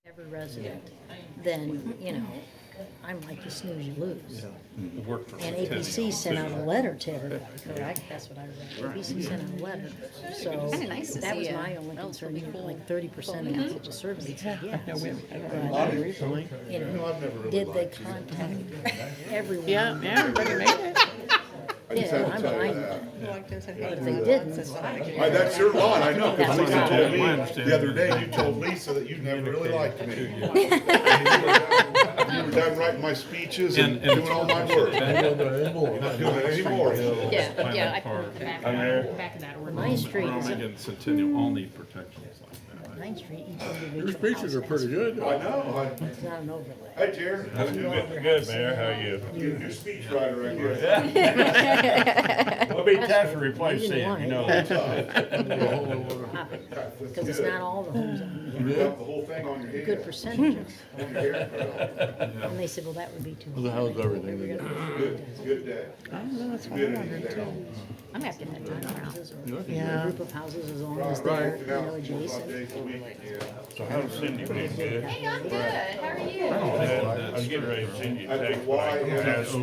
every resident, then, you know, I'm like, you snooze, you lose. And APC sent out a letter to everybody, correct? That's what I read. APC sent out a letter, so Kinda nice to that see was a my only concern, you know, like 30% Mm-hmm. answered the survey, said yes. Not recently. You know, did they contact everyone? Yeah, everybody made it. Yeah, I'm fine with it. But if they didn't, That's your lot, I know, because Lisa told me the other day, you told Lisa that you never really liked me. You were done writing my speeches and doing all my work. You're not doing it anymore. Yeah, I put back in that order. Main Street Rome is, and Centennial all need protections like that. Main Street, each Your individual speeches are house pretty good. I know. It's not an overlay. Hey, Jerry. Good, Mayor, how are you? You're a new speechwriter right here. It'll be tough to replace him, you know that. Because it's not all the homes on You got the whole thing on your a head. good percentages. On your hair. And they said, well, that would be too high. How's everything? Good day. Good day. I'm happy that time around. Houses or a group of houses as long as they're, you know, adjacent. Days a week, yeah. So how's Cindy been, good? Hey, I'm good. How are you? I was getting ready to send you a At the text, but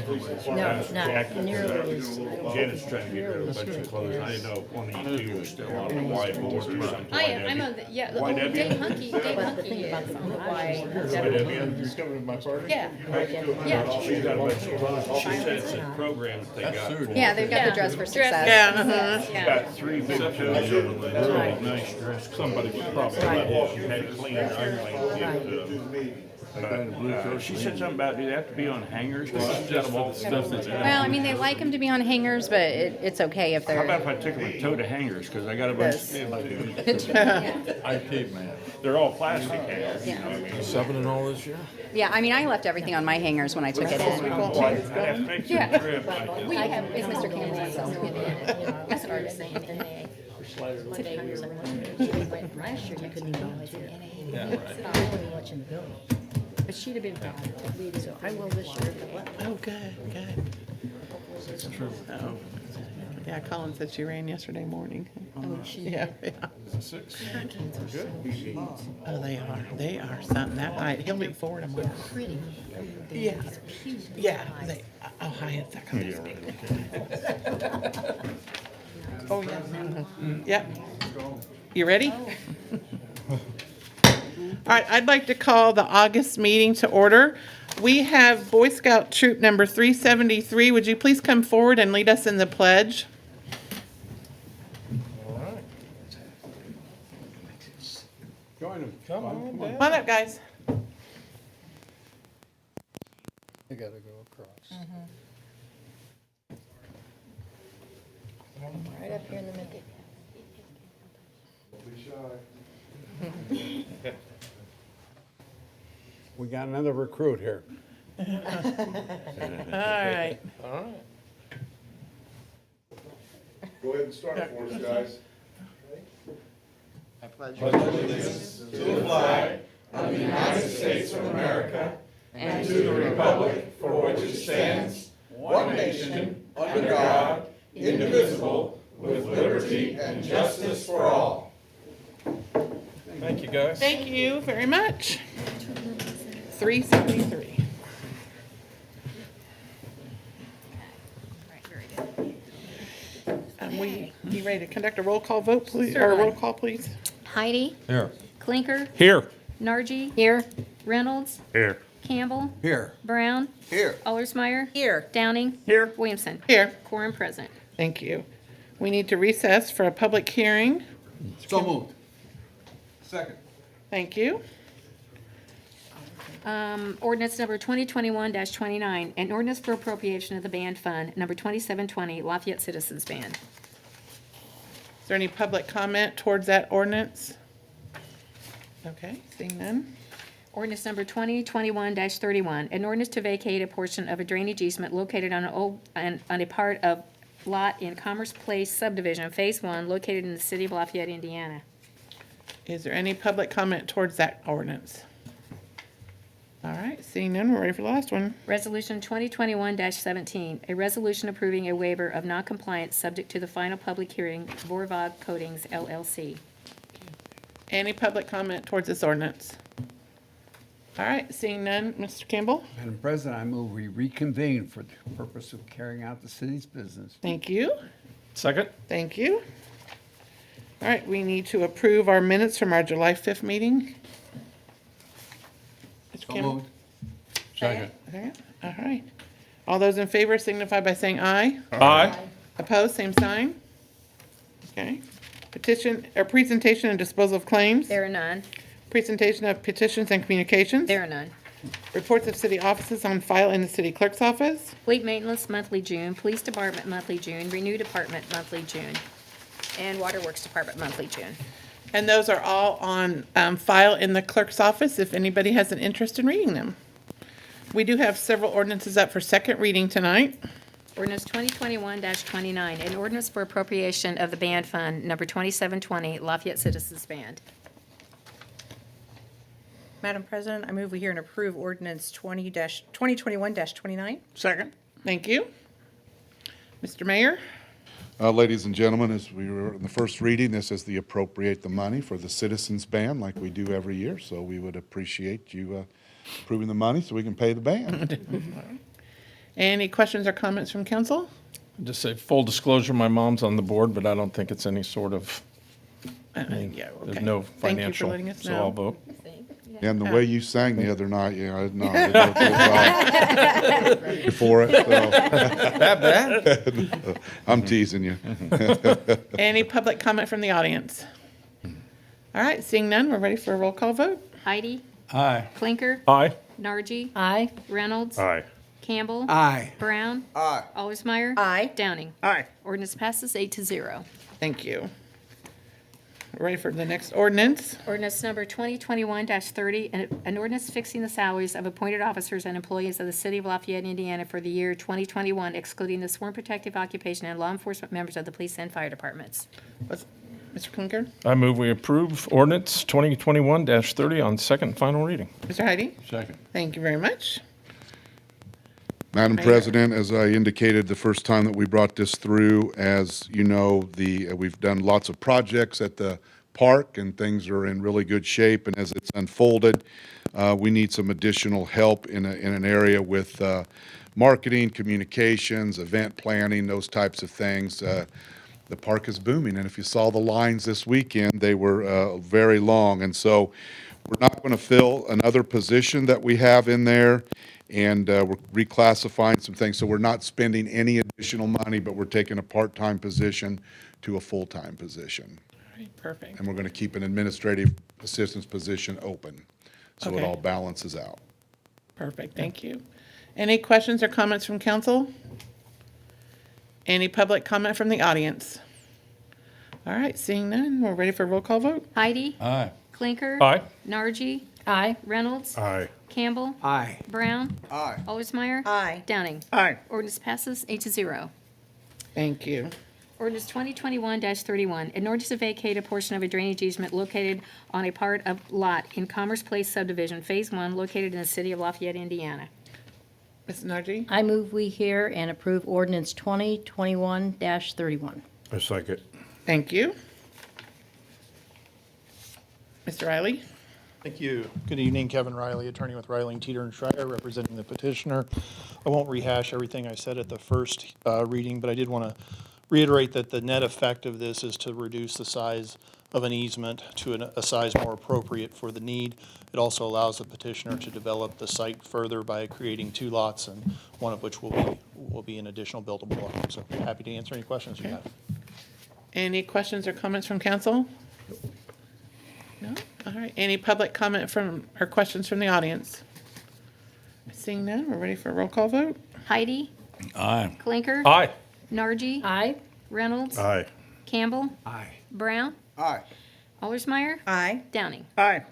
I asked No, not nearly as, I don't Janet's think trying to get rid of a bunch of clothes. I didn't know if one of you two were still on the whiteboard or something. I am, I'm on the, yeah, oh, YW? Dave Hunky, Dave But the Hunky thing about is the on the garages, Y. that's YW? You coming to my party? Yeah, yeah. She's got a bunch of clothes. She said it's a program that they got for. Yeah, they've got the dress for success. Yeah, She's got 3 big toes, really nice dress. Somebody would probably She like had to clean her underlings she said something about, do they have to be on hangers? 'Cause she's got them all stuff that's. Well, I mean, they like them to be on hangers, but it's okay if How they're. about if I took them and towed to hangers, cause I got a bunch Yes. IT man. they're all plastic hangers, you know, I mean. Seven and all this year? Yeah, I mean, I left everything on my hangers when I took it in. I'd have to make some Yeah. trip. We have, it's Mr. Campbell. That's what I was saying. last year you couldn't even go into it. I wasn't watching the building. But she'd have been fine. So I will this year, but what? oh, good. Oh. Yeah, Colin said she ran yesterday morning. Oh, she, Yeah. Oh, they are something, that height, he'll be 4 tomorrow. pretty. Yeah, Hyatt's that kind of big. Oh, yeah. Yep. You ready? All right, I'd like to call the August meeting to order. We have Boy Scout Troop number 373. Would you please come forward and lead us in the pledge? Join them. Come on up, guys. I gotta go across. Right up here in the middle. We got another recruit here. All right. Go ahead and start for us, guys. Thank you, guys. Thank you very much. 373. You ready to conduct a roll call vote, please, or a roll call, please? Heidi, Here. Clinker, Here. Nargi. Here. Reynolds, Here. Campbell, Here. Brown, Here. Allersmeyer. Here. Downing. Here. Williamson. Here. Quorum present. Thank you. We need to recess for a public hearing. So moved. Second. Thank you. Ordinance number 2021-29, an ordinance for appropriation of the band fund, number 2720, Lafayette Citizens Band. Is there any public comment towards that ordinance? Okay, seeing none. Ordinance number 2021-31, an ordinance to vacate a portion of a drainage easement located on on a part of lot in Commerce Place subdivision, Phase 1, located in the city of Lafayette, Indiana. Is there any public comment towards that ordinance? All right, seeing none, we're ready for the last one. Resolution 2021-17, a resolution approving a waiver of noncompliance subject to the final public hearing, Vorvog Coatings LLC. Any public comment towards this ordinance? All right, seeing none, Mr. Campbell? Madam President, I move we reconvene for the purpose of carrying out the city's business. Thank you. Second? Thank you. All right, we need to approve our minutes from our July 5th meeting. Mr. Campbell? Second. Second? All right. All those in favor signify by saying aye. Aye. Opposed, same sign. Okay. Petition, or presentation and disposal of claims. There are none. Presentation of petitions and communications. There are none. Reports of city offices on file in the city clerk's office. Fleet maintenance, monthly June. Police department, monthly June. Renew department, monthly June. And waterworks department, monthly June. And those are all on file in the clerk's office if anybody has an interest in reading them. We do have several ordinances up for second reading tonight. Ordinance 2021-29, an ordinance for appropriation of the band fund, number 2720, Lafayette Citizens Band. Madam President, I move we hear and approve ordinance 2021-29. Second. Thank you. Mr. Mayor? Ladies and gentlemen, as we were in the first reading, this is the appropriate the money for the Citizens Band like we do every year. So we would appreciate you approving the money so we can pay the band. Any questions or comments from council? Just say, full disclosure, my mom's on the board, but I don't think it's any sort of, Yeah, there's okay. no Thank you for financial, letting us so I'll know. vote. And the way you sang the other night, yeah, no, I didn't know before it, so. That bad? I'm teasing you. Any public comment from the audience? All right, seeing none, we're ready for a roll call vote. Heidi, Aye. Clinker, Aye. Nargi, Aye. Reynolds, Aye. Campbell, Aye. Brown, Aye. Allersmeyer. Aye. Downing. Aye. Ordinance passes 8-0. Thank you. We're ready for the next ordinance. Ordinance number 2021-30, an ordinance fixing the salaries of appointed officers and employees of the city of Lafayette, Indiana for the year 2021, excluding the sworn protective occupation and law enforcement members of the police and fire departments. Mr. Clinker? I move we approve ordinance 2021-30 on second and final reading. Mr. Heidi? Second. Thank you very much. Madam Mayor. President, as I indicated the first time that we brought this through, as you know, we've done lots of projects at the park and things are in really good shape. And as it's unfolded, we need some additional help in an area with marketing, communications, event planning, those types of things. The park is booming, and if you saw the lines this weekend, they were very long. And so we're not going to fill another position that we have in there, and we're reclassifying some things. So we're not spending any additional money, but we're taking a part-time position to a full-time position. All right, perfect. And we're going to keep an administrative assistance position open, so it Okay. all balances out. Perfect, thank you. Any questions or comments from council? Any public comment from the audience? All right, seeing none, we're ready for a roll call vote. Heidi, Aye. Clinker. Aye. Nargi, Aye. Reynolds, Aye. Campbell, Aye. Brown, Aye. Allersmeyer. Aye. Downing. Aye. Ordinance passes 8-0. Thank you. Ordinance 2021-31, an ordinance to vacate a portion of a drainage easement located on a part of lot in Commerce Place subdivision, Phase 1, located in the city of Lafayette, Indiana. Ms. Nargi? I move we hear and approve ordinance 2021-31. I second. Thank you. Mr. Riley? Thank you. Good evening, Kevin Riley, attorney with Riley, Teeter and Schreier, representing the petitioner. I won't rehash everything I said at the first reading, but I did want to reiterate that the net effect of this is to reduce the size of an easement to a size more appropriate for the need. It also allows the petitioner to develop the site further by creating 2 lots, and one of which will be an additional buildable lot. So happy to answer any questions you have. Any questions or comments from council? No? All right, any public comment from, or questions from the audience? Seeing none, we're ready for a roll call vote. Heidi, Aye. Clinker. Aye. Nargi. Aye. Reynolds. Aye. Campbell. Aye. Brown. Aye. Allersmeyer. Aye. Downing. Aye.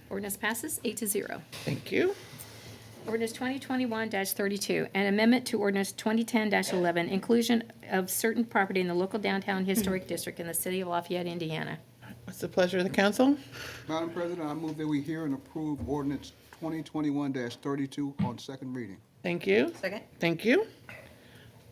Ordinance passes 8-0. Thank you. Ordinance 2021-32, an amendment to ordinance 2010-11, inclusion of certain property in the local downtown historic district in the city of Lafayette, Indiana. What's the pleasure of the council? Madam President, I move that we hear and approve ordinance 2021-32 on second reading. Thank you. Second. Thank you.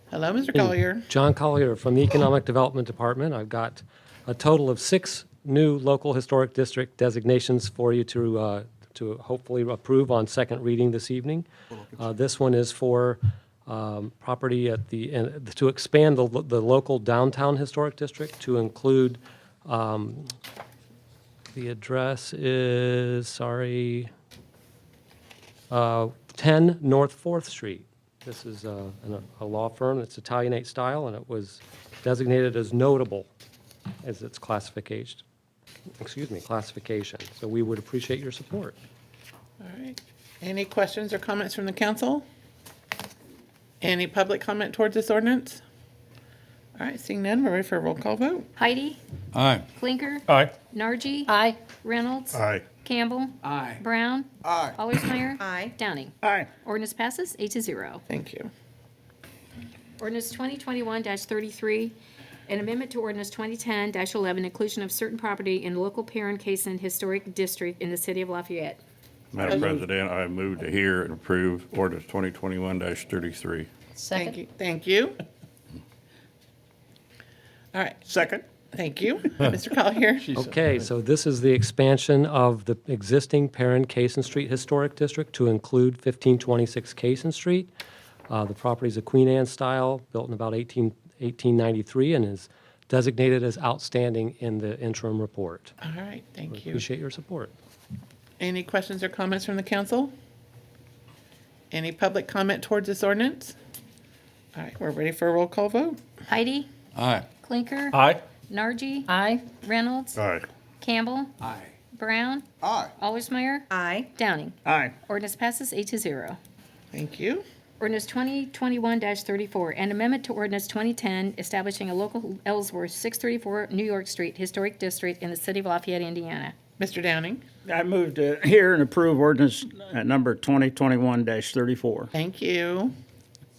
Hello, Mr. Collier. John Collier from the Economic Development Department. I've got a total of 6 new local historic district designations for you to to hopefully approve on second reading this evening. This one is for property at to expand the local downtown historic district to include, the address is, 10 North 4th Street. This is a law firm. It's Italianate style, and it was designated as notable as its classification. So we would appreciate your support. All right. Any questions or comments from the council? Any public comment towards this ordinance? All right, seeing none, we're ready for a roll call vote. Heidi, Aye. Clinker, Aye. Nargi. Aye. Reynolds. Aye. Campbell. Aye. Brown. Aye. Allersmeyer. Aye. Downing. Aye. Ordinance passes 8-0. Thank you. Ordinance 2021-33, an amendment to ordinance 2010-11, inclusion of certain property in local Perrin Cason Historic District in the city of Lafayette. Madam President, I move to hear and approve ordinance 2021-33. Second. Thank you. Thank you. All right, Second. thank you. Mr. Collier? Okay, so this is the expansion of the existing Perrin Cason Street Historic District to include 1526 Cason Street. The property is a Queen Anne style, built in about 1893, and is designated as outstanding in the interim report. All right, thank you. Appreciate your support. Any questions or comments from the council? Any public comment towards this ordinance? All right, we're ready for a roll call vote. Heidi, Aye. Clinker. Aye. Nargi. Aye. Reynolds. Aye. Campbell. Aye. Brown. Aye. Allersmeyer. Aye. Downing. Aye. Ordinance passes 8-0. Thank you. Ordinance 2021-34, an amendment to ordinance 2010 establishing a local Ellsworth 634 New York Street Historic District in the city of Lafayette, Indiana. Mr. Downing? I move to hear and approve ordinance number 2021-34. Thank you.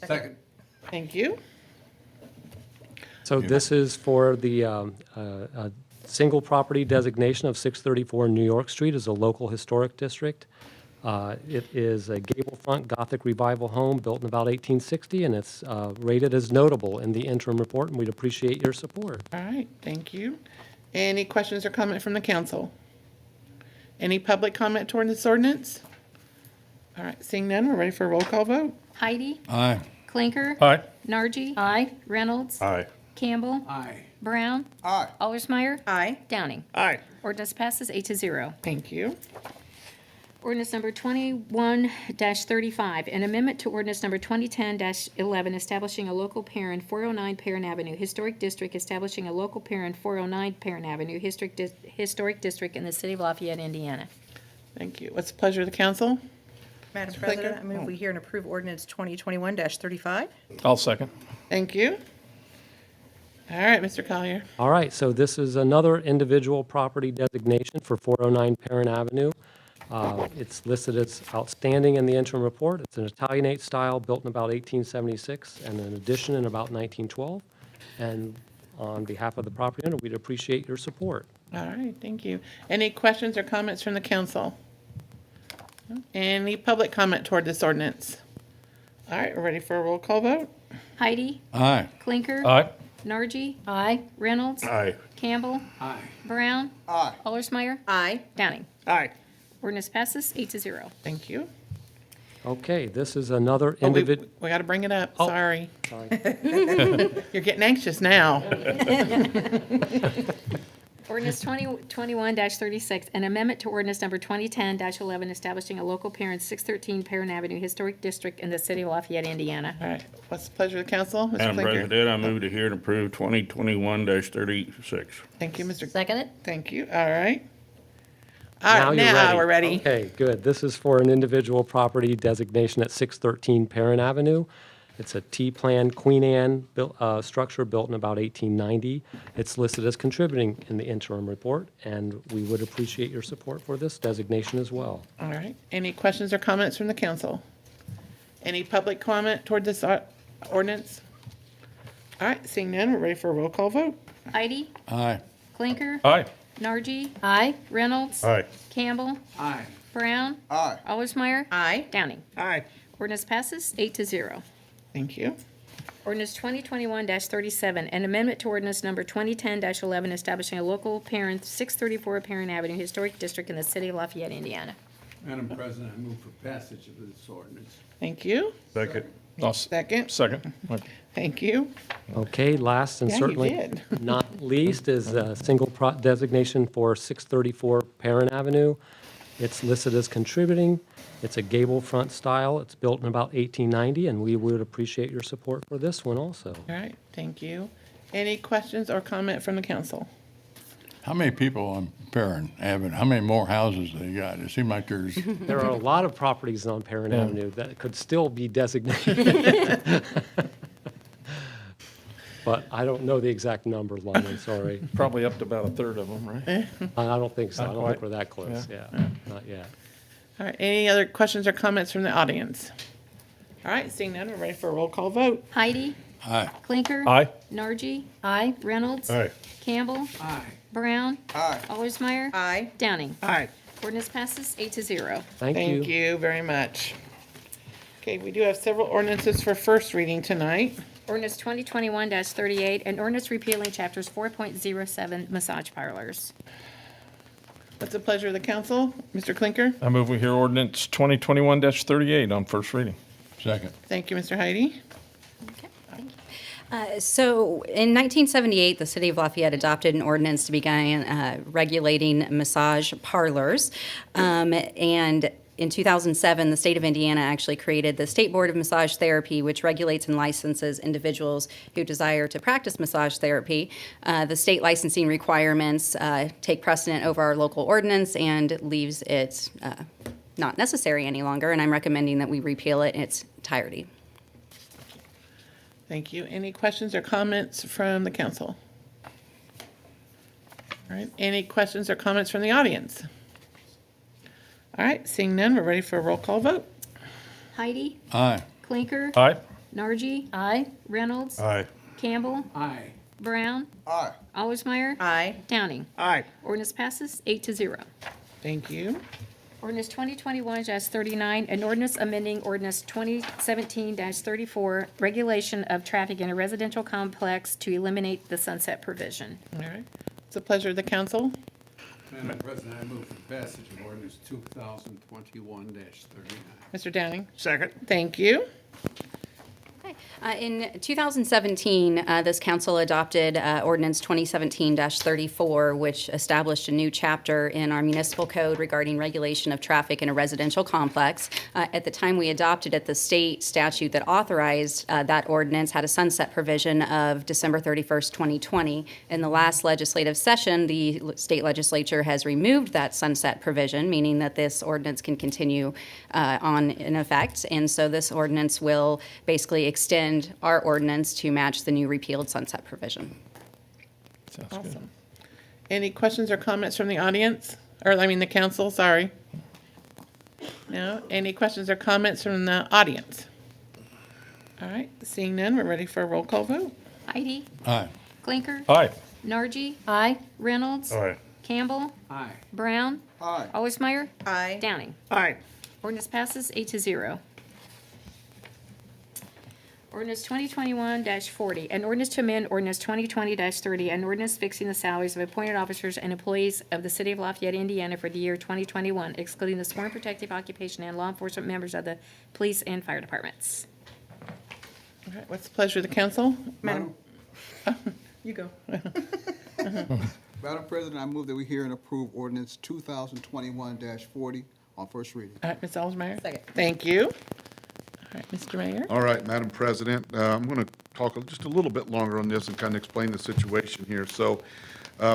Second. Thank you. So this is for the single property designation of 634 New York Street as a local historic district. It is a gable front Gothic revival home built in about 1860, and it's rated as notable in the interim report, and we'd appreciate your support. All right, thank you. Any questions or comment from the council? Any public comment toward this ordinance? All right, seeing none, we're ready for a roll call vote. Heidi, Aye. Clinker. Aye. Nargi. Aye. Reynolds. Aye. Campbell. Aye. Brown. Aye. Allersmeyer. Aye. Downing. Aye. Ordinance passes 8-0. Thank you. Ordinance number 21-35, an amendment to ordinance number 2010-11, establishing a local Perrin 409 Perrin Avenue Historic District, establishing a local Perrin 409 Perrin Avenue Historic District in the city of Lafayette, Indiana. Thank you. What's the pleasure of the council? Madam Mr. Clinker? President, I move we hear and approve ordinance 2021-35. I'll second. Thank you. All right, Mr. Collier. All right, so this is another individual property designation for 409 Perrin Avenue. It's listed as outstanding in the interim report. It's an Italianate style, built in about 1876, and an addition in about 1912. And on behalf of the property owner, we'd appreciate your support. All right, thank you. Any questions or comments from the council? Any public comment toward this ordinance? All right, we're ready for a roll call vote. Heidi, Aye. Clinker. Aye. Nargi. Aye. Reynolds. Aye. Campbell. Aye. Brown. Aye. Allersmeyer. Aye. Downing. Aye. Ordinance passes 8-0. Thank you. Okay, this is another Oh, individual. we got to bring it up. Oh. Sorry. Sorry. You're getting anxious now. Ordinance 2021-36, an amendment to ordinance number 2010-11, establishing a local Perrin 613 Perrin Avenue Historic District in the city of Lafayette, Indiana. All right, what's the pleasure of the council? Mr. Madam Clinker? President, I move to hear and approve 2021-36. Thank you, Mr. Second it. Thank you. All right. All right, you're now we're ready. Okay, good. This is for an individual property designation at 613 Perrin Avenue. It's a T-plan Queen Anne structure built in about 1890. It's listed as contributing in the interim report, and we would appreciate your support for this designation as well. All right. Any questions or comments from the council? Any public comment toward this ordinance? All right, seeing none, we're ready for a roll call vote. Heidi, Aye. Clinker. Aye. Nargi. Aye. Reynolds. Aye. Campbell. Aye. Brown. Aye. Allersmeyer. Aye. Downing. Aye. Ordinance passes 8-0. Thank you. Ordinance 2021-37, an amendment to ordinance number 2010-11, establishing a local Perrin 634 Perrin Avenue Historic District in the city of Lafayette, Indiana. Madam President, I move for passage of this ordinance. Thank you. Second. Second. Second. Thank you. Okay, last and Yeah, you certainly did. not least is a single designation for 634 Perrin Avenue. It's listed as contributing. It's a gable front style. It's built in about 1890, and we would appreciate your support for this one also. All right, thank you. Any questions or comment from the council? How many people on Perrin Avenue? How many more houses they got? It seems like there's, There are a lot of properties on Perrin Avenue that could still be designated. But I don't know the exact number, Lonnie, sorry. Probably up to about a third of them, right? I don't think so. I Not don't think quite. we're that close, yeah, not yet. All right, any other questions or comments from the audience? All right, seeing none, we're ready for a roll call vote. Heidi, aye. Clinker. Aye. Nargi, Aye. Reynolds. Aye. Campbell. Aye. Brown. Aye. Allersmeyer. Aye. Downing. Aye. Ordinance passes 8-0. Thank you very much. Okay, we do have several ordinances for first reading tonight. Ordinance 2021-38, an ordinance repealing chapters 4.07 massage parlors. What's the pleasure of the council? Mr. Clinker? I move we hear ordinance 2021-38 on first reading. Second. Thank you, Mr. Heidi. So in 1978, the city of Lafayette adopted an ordinance to begin regulating massage parlors. And in 2007, the state of Indiana actually created the State Board of Massage Therapy, which regulates and licenses individuals who desire to practice massage therapy. The state licensing requirements take precedent over our local ordinance and leaves it not necessary any longer, and I'm recommending that we repeal it in its entirety. Thank you. Any questions or comments from the council? All right, any questions or comments from the audience? All right, seeing none, we're ready for a roll call vote. Heidi, Aye. Clinker. Aye. Nargi. Aye. Reynolds. Aye. Campbell. Aye. Brown. Aye. Allersmeyer. Aye. Downing. Aye. Ordinance passes 8-0. Thank you. Ordinance 2021-39, an ordinance amending ordinance 2017-34, regulation of traffic in a residential complex to eliminate the sunset provision. All right, it's a pleasure of the council. Madam President, I move for passage of ordinance 2021-39. Mr. Downing? Second. Thank you. In 2017, this council adopted ordinance 2017-34, which established a new chapter in our municipal code regarding regulation of traffic in a residential complex. At the time we adopted it, the state statute that authorized that ordinance had a sunset provision of December 31st, 2020. In the last legislative session, the state legislature has removed that sunset provision, meaning that this ordinance can continue on in effect. And so this ordinance will basically extend our ordinance to match the new repealed sunset provision. Sounds good. Awesome. Any questions or comments from the audience? Or, I mean, the council, sorry. No? Any questions or comments from the audience? All right, seeing none, we're ready for a roll call vote. Heidi, Aye. Clinker. Aye. Nargi. Aye. Reynolds. Aye. Campbell. Aye. Brown. Aye. Allersmeyer. Aye. Downing. Aye. Ordinance passes 8-0. Ordinance 2021-40, an ordinance to amend ordinance 2020-30, an ordinance fixing the salaries of appointed officers and employees of the city of Lafayette, Indiana for the year 2021, excluding the sworn protective occupation and law enforcement members of the police and fire departments. All right, what's the pleasure of the council? Madam, You go. Madam President, I move that we hear and approve ordinance 2021-40 on first reading. All right, Ms. Ellsmeyer? Second. Thank you. All right, Mr. Mayor? All right, Madam President, I'm going to talk just a little bit longer on this and kind of explain the situation here. So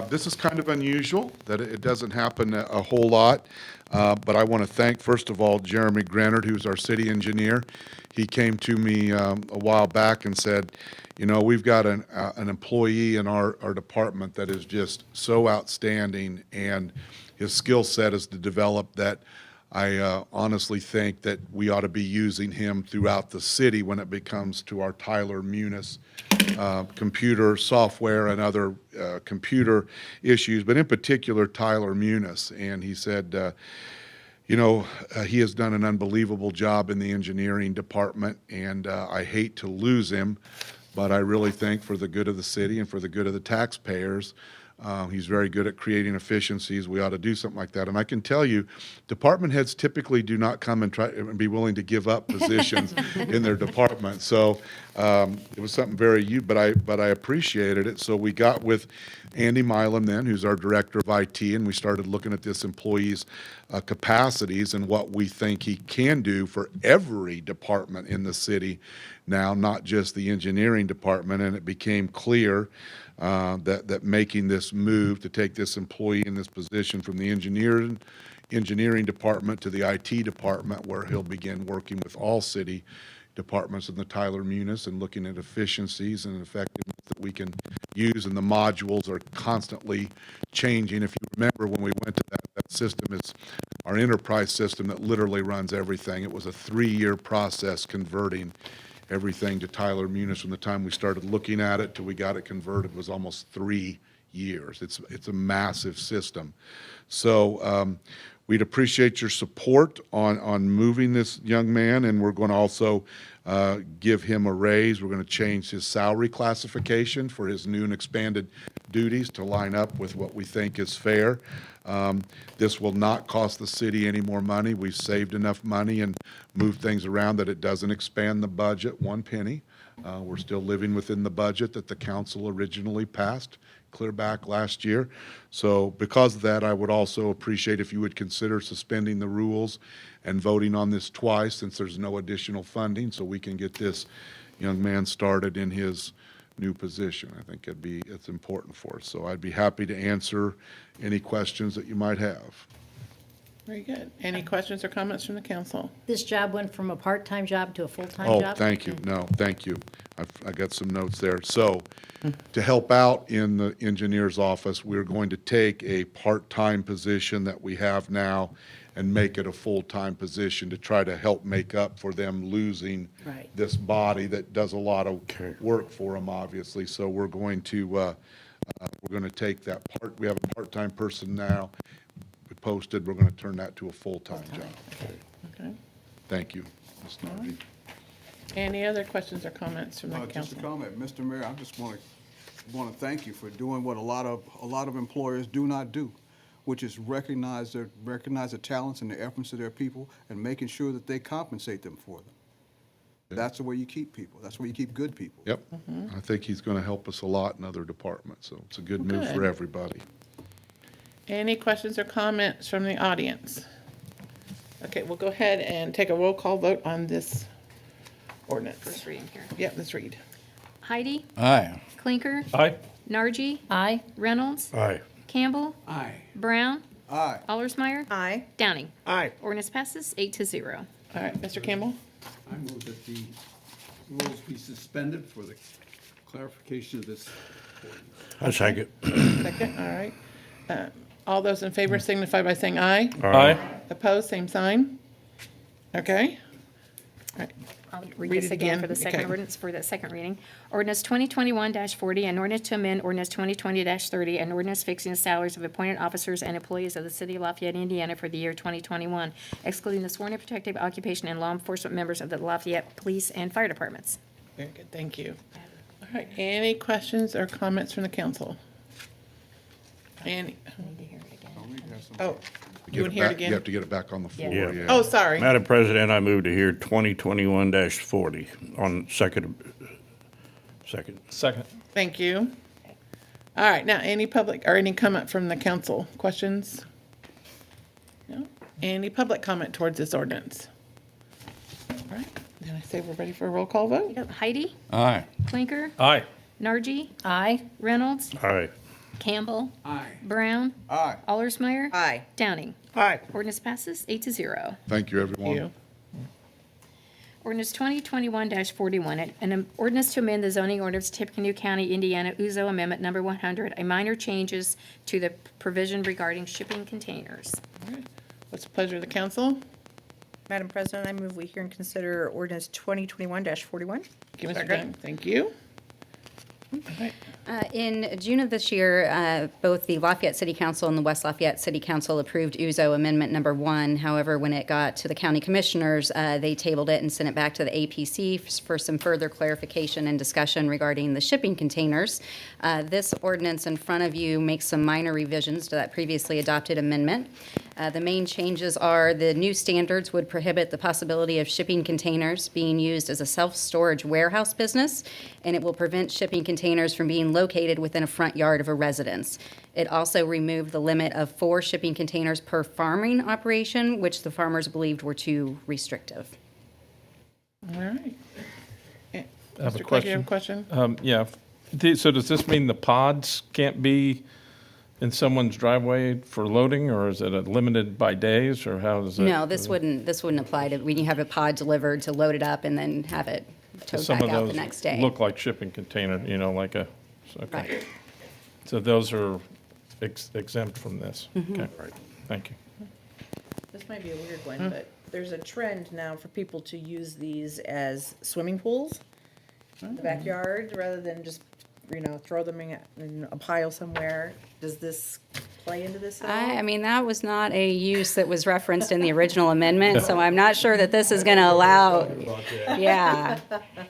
this is kind of unusual, that it doesn't happen a whole lot, but I want to thank, first of all, Jeremy Granard, who's our city engineer. He came to me a while back and said, you know, we've got an employee in our department that is just so outstanding, and his skill set is to develop that I honestly think that we ought to be using him throughout the city when it comes to our Tyler Munis computer software and other computer issues, but in particular Tyler Munis. And he said, you know, he has done an unbelievable job in the engineering department, and I hate to lose him, but I really think for the good of the city and for the good of the taxpayers, He's very good at creating efficiencies. We ought to do something like that. And I can tell you, department heads typically do not come and try and be willing to give up positions in their department. So it was something but I appreciated it. So we got with Andy Milam then, who's our director of IT, and we started looking at this employee's capacities and what we think he can do for every department in the city now, not just the engineering department. And it became clear that making this move to take this employee in this position from the engineering department to the IT department, where he'll begin working with all city departments in the Tyler Munis and looking at efficiencies and effectiveness that we can use. And the modules are constantly changing. If you remember, when we went to that system, it's our enterprise system that literally runs everything. It was a 3-year process converting everything to Tyler Munis. From the time we started looking at it till we got it converted was almost 3 years. It's a massive system. So we'd appreciate your support on moving this young man, and we're going to also give him a raise. We're going to change his salary classification for his new and expanded duties to line up with what we think is fair. This will not cost the city any more money. We've saved enough money and moved things around that it doesn't expand the budget 1 penny. We're still living within the budget that the council originally passed clear back last year. So because of that, I would also appreciate if you would consider suspending the rules and voting on this twice, since there's no additional funding, so we can get this young man started in his new position. I think it's important for us. So I'd be happy to answer any questions that you might have. Very good. Any questions or comments from the council? This job went from a part-time job to a full-time Oh, job? thank you. No, thank you. I got some notes there. So to help out in the engineer's office, we're going to take a part-time position that we have now and make it a full-time position to try to help make up for them losing Right. this body that does a lot of work for them, obviously. So we're going to take that part. We have a part-time person now. We posted. We're going to turn that to a full-time job. Okay. Thank you, Ms. Nardi. Any other questions or comments from the Just a council? comment, Mr. Mayor, I just want to thank you for doing what a lot of employers do not do, which is recognize the talents and the efforts of their people and making sure that they compensate them for them. That's the way you keep people. That's the way you keep good people. Yep. I think he's going to help us a lot in other departments, so it's a good move for Good. everybody. Any questions or comments from the audience? Okay, we'll go ahead and take a roll call vote on this ordinance. First reading here. Yep, let's read. Heidi, Aye. Clinker, Aye. Nargi, Aye. Reynolds, Aye. Campbell, Aye. Brown, Aye. Allersmeyer, Aye. Downing. Aye. Ordinance passes 8-0. All right, Mr. Campbell? I move that the rules be suspended for the clarification of this ordinance. I second. Second, all right. All those in favor signify by saying aye. Aye. Opposed, same sign. Okay. All right. I'll Read read this it again again. for the second Okay. ordinance, for the second reading. Ordinance 2021-40, an ordinance to amend ordinance 2020-30, an ordinance fixing the salaries of appointed officers and employees of the city of Lafayette, Indiana for the year 2021, excluding the sworn and protective occupation and law enforcement members of the Lafayette Police and Fire Departments. Very good, thank you. All right, any questions or comments from the council? Any, oh, you want to hear it You again? have to get it back on the floor, Yeah. yeah. Oh, sorry. Madam President, I move to hear 2021-40 on second. Second. Thank you. All right, now, any public, or any comment from the council? Questions? No? Any public comment towards this ordinance? All right, then I say we're ready for a roll call vote? Yep, Heidi, Aye. Clinker, Aye. Nargi, Aye. Reynolds, Aye. Campbell, Aye. Brown, Aye. Allersmeyer, Aye. Downing. Aye. Ordinance passes 8-0. Thank you, Thank everyone. you. Ordinance 2021-41, an ordinance to amend the zoning ordinance of Tippecanoe County, Indiana, Uzo Amendment Number 100, a minor changes to the provision regarding shipping containers. All right. What's the pleasure of the council? Madam President, I move we hear and consider ordinance 2021-41. Give Mr. Young, thank you. In June of this year, both the Lafayette City Council and the West Lafayette City Council approved UZO Amendment Number 1. However, when it got to the county commissioners, they tabled it and sent it back to the APC for some further clarification and discussion regarding the shipping containers. This ordinance in front of you makes some minor revisions to that previously adopted amendment. The main changes are the new standards would prohibit the possibility of shipping containers being used as a self-storage warehouse business, and it will prevent shipping containers from being located within a front yard of a residence. It also removed the limit of 4 shipping containers per farming operation, which the farmers believed were too restrictive. All right. I have a Mr. Clegg, you have a question? Yeah. So does this mean the pods can't be in someone's driveway for loading, or is it limited by days, or how does it? No, this wouldn't apply to when you have a pod delivered to load it up and then have it towed back out the next day. Look like shipping container, like a, okay. Right. So those are exempt from this? Mm-hmm. Okay, right, thank you. This might be a weird one, but there's a trend now for people to use these as swimming pools in the backyard rather than just, throw them in a pile somewhere. Does this play into this at all? I mean, that was not a use that was referenced in the original amendment, so I'm not sure that this is going to allow. Yeah,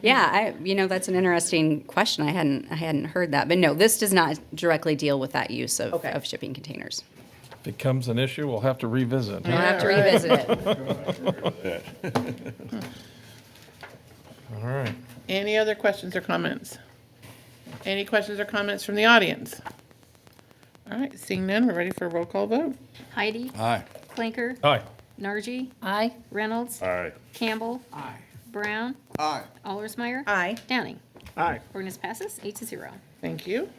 that's an interesting question. I hadn't heard that, but no, this does not directly deal with that use of shipping containers. If it becomes an issue, we'll have to revisit. We'll have to revisit it. All right. Any other questions or comments? Any questions or comments from the audience? All right, seeing none, we're ready for a roll call vote. Heidi. Aye. Clinker. Aye. Nargi. Aye. Reynolds. Aye. Campbell. Aye. Brown. Aye. Allersmeyer. Aye. Downing. Aye. Ordinance passes 8-0. Thank you.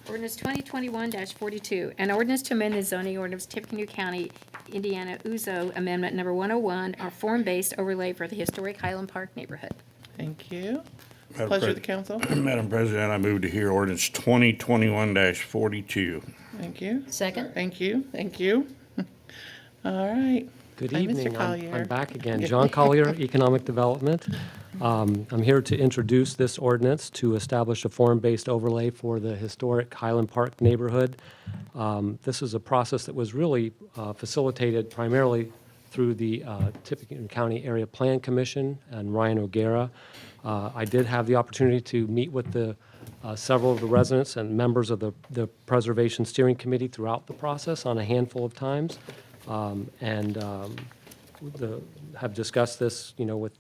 Ordinance 2021-42, an ordinance to amend the zoning ordinance of Tippecanoe County, Indiana, UZO Amendment Number 101, our form-based overlay for the historic Highland Park neighborhood. Thank you. Madam Pleasure of the Pres- council. Madam President, I move to hear ordinance 2021-42. Thank you. Second? Thank you. Thank you. All right. Good Hi, Mr. evening. Collier. I'm back again. John Collier, Economic Development. I'm here to introduce this ordinance to establish a form-based overlay for the historic Highland Park neighborhood. This is a process that was really facilitated primarily through the Tippecanoe County Area Plan Commission and Ryan O'Gara. I did have the opportunity to meet with several of the residents and members of the Preservation Steering Committee throughout the process on a handful of times. Have discussed this, with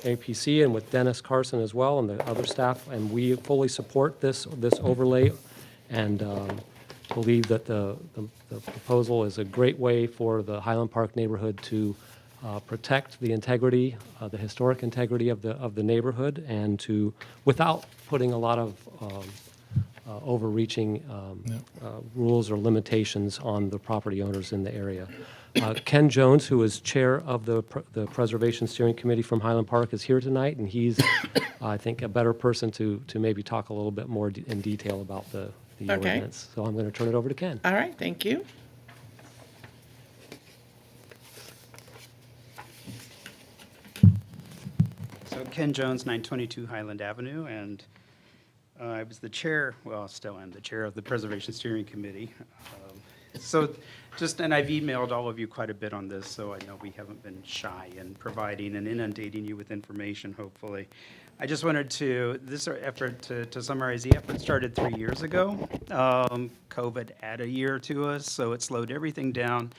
APC and with Dennis Carson as well and the other staff, and we fully support this overlay and believe that the proposal is a great way for the Highland Park neighborhood to protect the integrity, the historic integrity of the neighborhood, and to, without putting a lot of overreaching rules or limitations on the property owners in the area. Ken Jones, who is chair of the Preservation Steering Committee from Highland Park, is here tonight, and he's, I think, a better person to maybe talk a little bit more in detail about the ordinance. So I'm going to turn it over to Ken. All right, thank you. So Ken Jones, 922 Highland Avenue, and I was the chair, well, still am the chair of the Preservation Steering Committee. And I've emailed all of you quite a bit on this, so I know we haven't been shy in providing and inundating you with information, hopefully. I just wanted to, this effort, to summarize, the effort started 3 years ago. COVID added a year to us, so it slowed everything down.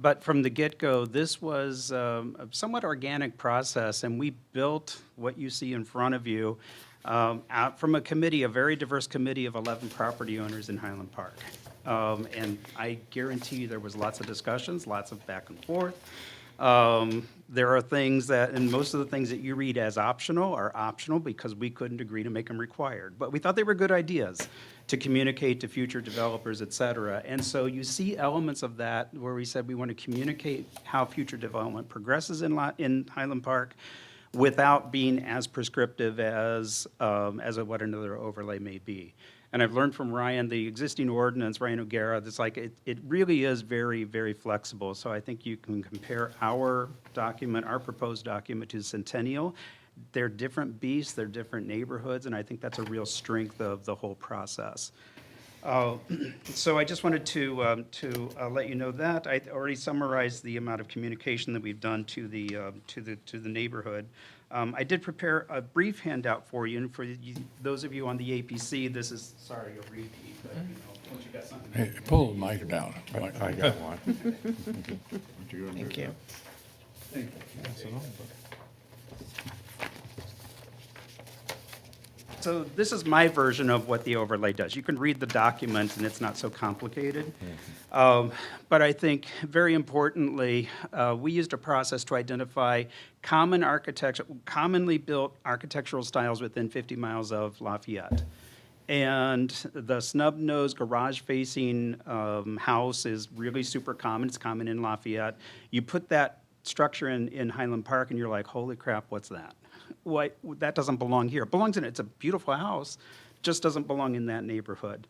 But from the get-go, this was a somewhat organic process, and we built what you see in front of you out from a committee, a very diverse committee of 11 property owners in Highland Park. And I guarantee you there was lots of discussions, lots of back and forth. There are things that, and most of the things that you read as optional are optional because we couldn't agree to make them required. But we thought they were good ideas to communicate to future developers, et cetera. And so you see elements of that where we said we want to communicate how future development progresses in Highland Park without being as prescriptive as what another overlay may be. And I've learned from Ryan, the existing ordinance, Ryan O'Gara, that's like, it really is very, very flexible. So I think you can compare our document, our proposed document to Centennial, They're different beasts, they're different neighborhoods, and I think that's a real strength of the whole process. So I just wanted to let you know that. I already summarized the amount of communication that we've done to the neighborhood. I did prepare a brief handout for you, and for those of you on the APC, this is, sorry, a repeat, but, you know, once you got something. Hey, pull the mic down. I got one. Thank you. So this is my version of what the overlay does. You can read the document, and it's not so complicated. But I think, very importantly, we used a process to identify commonly built architectural styles within 50 miles of Lafayette. And the snub-nosed garage-facing house is really super common. It's common in Lafayette. You put that structure in Highland Park, and you're like, holy crap, what's that? What, that doesn't belong here. It belongs in, it's a beautiful house, just doesn't belong in that neighborhood.